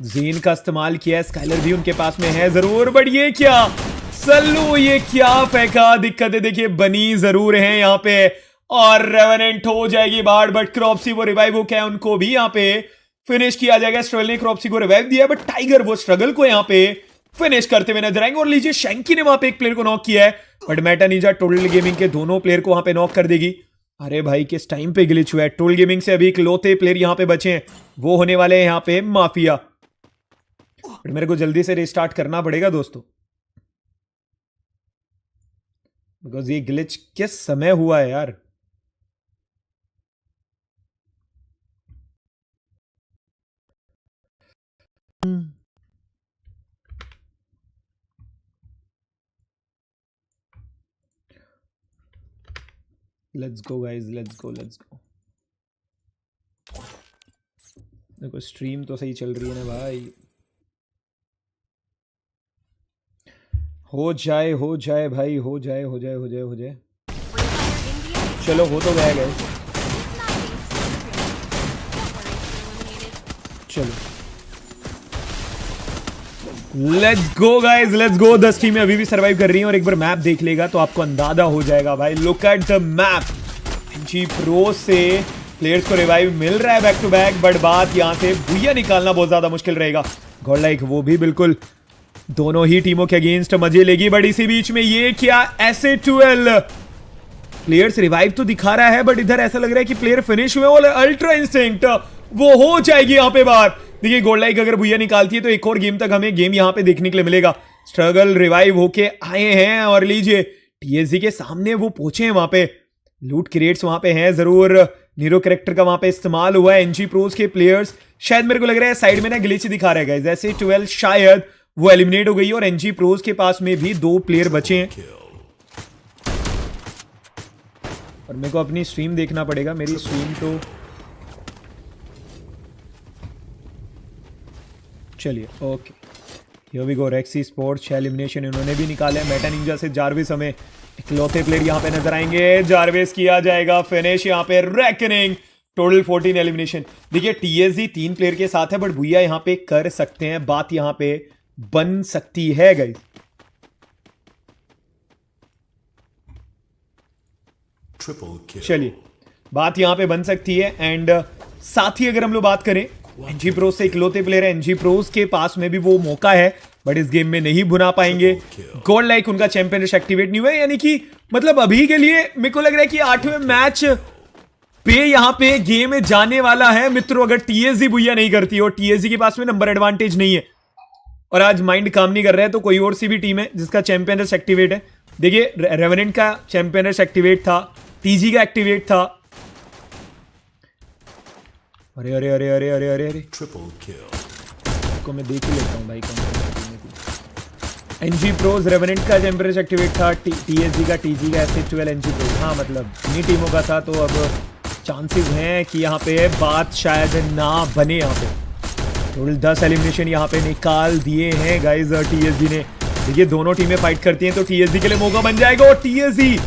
जेन का इस्तेमाल किया है, स्काइलर भी उनके पास में है जरूर, बट ये क्या सल्लू, ये क्या फेंका? दिक्कतें देखिए बनी जरूर है यहाँ पे, और रेवेनेंट हो जाएगी बाढ़, बट क्रॉप्सी वो रिवाइव हो क्या, उनको भी यहाँ पे फिनिश किया जाएगा। स्ट्रगल ने क्रॉप्सी को रिवाइव दिया, बट टाइगर वो स्ट्रगल को यहाँ पे फिनिश करते हुए नजर आएंगे। और लीजिए शैंकी ने वहां पे एक प्लेयर को नॉक किया है, but Meta Ninja total gaming के दोनों प्लेयर को वहां पे नॉक कर देगी। अरे भाई किस टाइम पे ग्लिच हुआ है। टोटल गेमिंग से अभी इकलौते प्लेयर यहाँ पे बचे हैं, वो होने वाले हैं यहाँ पे माफिया। बट मेरे को जल्दी से रिस्टार्ट करना पड़ेगा दोस्तों। बिकॉज ये ग्लिच किस समय हुआ है यार? Let's go guys, let's go let's गो। देखो स्ट्रीम तो सही चल रही है ना भाई। हो जाए भाई, हो जाए हो जाए हो जाए हो जाए। चलो हो तो गया गाइस, चलो लेट्स गो गाइस, लेट्स गो। 10 टीमें अभी भी सरवाइव कर रही हैं और एक बार मैप देख लेगा तो आपको अंदाजा हो जाएगा भाई। Look at the map. G pro से प्लेयर्स को रिवाइव मिल रहा है बैक टू बैक, बट बात यहां से भूया निकालना बहुत ज्यादा मुश्किल रहेगा। गॉड लाइक वो भी बिल्कुल दोनों ही टीमों के अगेंस्ट मजे लेगी, बट इसी बीच में ये क्या SA12 प्लेयर्स रिवाइव तो दिखा रहा है, बट इधर ऐसा लग रहा है कि प्लेयर फिनिश हुए और अल्ट्रा इंस्टिंक्ट वो हो जाएगी यहां पे बाहर। देखिए गोल्ड लाइक अगर भूया निकालती है तो एक और गेम तक हमें गेम यहां पे देखने के लिए मिलेगा। स्ट्रगल रिवाइव होके आए हैं और लीजिए TSG के सामने वो पहुंचे हैं, वहां पे लूट क्रिएट्स वहां पे हैं जरूर। नीरो कैरेक्टर का वहां पे इस्तेमाल हुआ है। NG प्रोज के प्लेयर्स शायद मेरे को लग रहा है साइड में ना ग्लिच दिखा रहा है, जैसे 12 शायद वो एलिमिनेट हो गई और NG प्रोज के पास में भी 2 प्लेयर बचे हैं। और मेरे को अपनी स्ट्रीम देखना पड़ेगा, मेरी स्ट्रीम तो चलिए okay. Here we go. Rexy sports 6 elimination इन्होंने भी निकाले। मेटा निंजा से जारविस हमें इकलौते प्लेयर यहां पे नजर आएंगे। जारविस किया जाएगा फिनिश यहां पे। Reckoning total 14 elimination. देखिए TSG 3 प्लेयर के साथ है, बट भूया यहां पे कर सकते हैं, बात यहां पे बन सकती है गाइस। चलिए बात यहां पे बन सकती है। एंड साथ ही अगर हम लोग बात करें NG प्रोज से इकलौते प्लेयर है, NG प्रोज के पास में भी वो मौका है, बट इस गेम में नहीं बुना पाएंगे। गोल्ड लाइक उनका चैंपियन एक्टिवेट नहीं हुआ है, यानी कि मतलब अभी के लिए मेरे को लग रहा है कि 8वें मैच पे यहां पे गेम जाने वाला है मित्रों, अगर TSG भूया नहीं करती और TSG के पास में नंबर एडवांटेज नहीं है और आज माइंड काम नहीं कर रहा है, तो कोई और सी भी टीम है जिसका चैंपियन एक्टिवेट है। देखिए रेवेनेंट का चैंपियन एक्टिवेट था, TG का एक्टिवेट था। अरे अरे अरे अरे अरे अरे अरे को मैं देख ही लेता हूँ भाई। NG प्रोज रेवेनेंट का चैंपियन एक्टिवेट था, TSG का, TG का, SA12 NG प्रोज। हाँ मतलब इन्हीं टीमों का था, तो अब चांसेस हैं कि यहाँ पे बात शायद ना बने। यहाँ पे टोटल 10 एलिमिनेशन यहाँ पे निकाल दिए हैं गाइज TSG ने। देखिए दोनों टीमें फाइट करती हैं तो TSG के लिए मौका बन जाएगा और TSG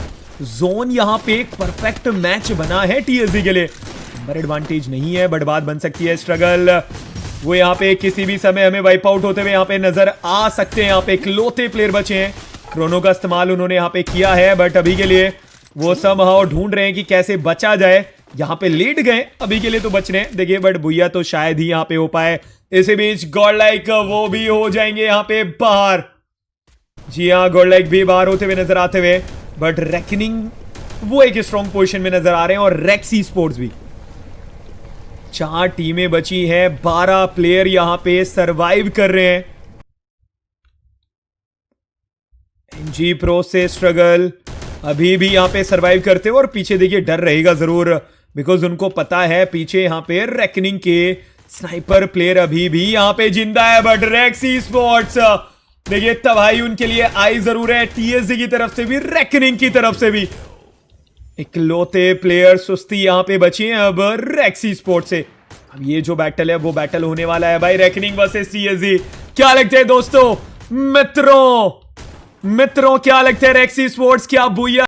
जोन यहाँ पे एक परफेक्ट मैच बना है TSG के लिए। नंबर एडवांटेज नहीं है, बट बात बन सकती है। स्ट्रगल वो यहाँ पे किसी भी समय हमें वाइप आउट होते हुए यहाँ पे नजर आ सकते हैं। यहाँ पे इकलौते प्लेयर बचे हैं, क्रोनो का इस्तेमाल उन्होंने यहाँ पे किया है, बट अभी के लिए वो समहाउ ढूंढ रहे हैं कि कैसे बचा जाए। यहाँ पे लेट गए, अभी के लिए तो बच रहे हैं देखिए, बट भूया तो शायद ही यहाँ पे हो पाए। इसी बीच गॉड लाइक वो भी हो जाएंगे यहाँ पे बाहर। जी हाँ, गॉड लाइक भी बाहर होते हुए नजर आते हुए, बट रेकनिंग वो एक स्ट्रॉन्ग पोजीशन में नजर आ रहे हैं और रेक्सी स्पोर्ट्स भी। 4 टीमें बची हैं, 12 प्लेयर यहां पे सरवाइव कर रहे हैं। NG प्रो से स्ट्रगल अभी भी यहां पे सरवाइव करते हुए, और पीछे देखिए डर रहेगा जरूर, बिकॉज उनको पता है पीछे यहां पे रेकनिंग के स्नाइपर प्लेयर अभी भी यहां पे जिंदा है। बट रेक्सी स्पोर्ट्स देखिए तबाही उनके लिए आई जरूर है, TSG की तरफ से भी, रेकनिंग की तरफ से भी। इकलौते प्लेयर सुस्ती यहां पे बची हैं अब रेक्सी स्पोर्ट से। अब ये जो बैटल है वो बैटल होने वाला है भाई, रेकनिंग वर्सेस TSG। क्या लगता है दोस्तों, मित्रों क्या लगता है, रेक्सी स्पोर्ट्स क्या भूया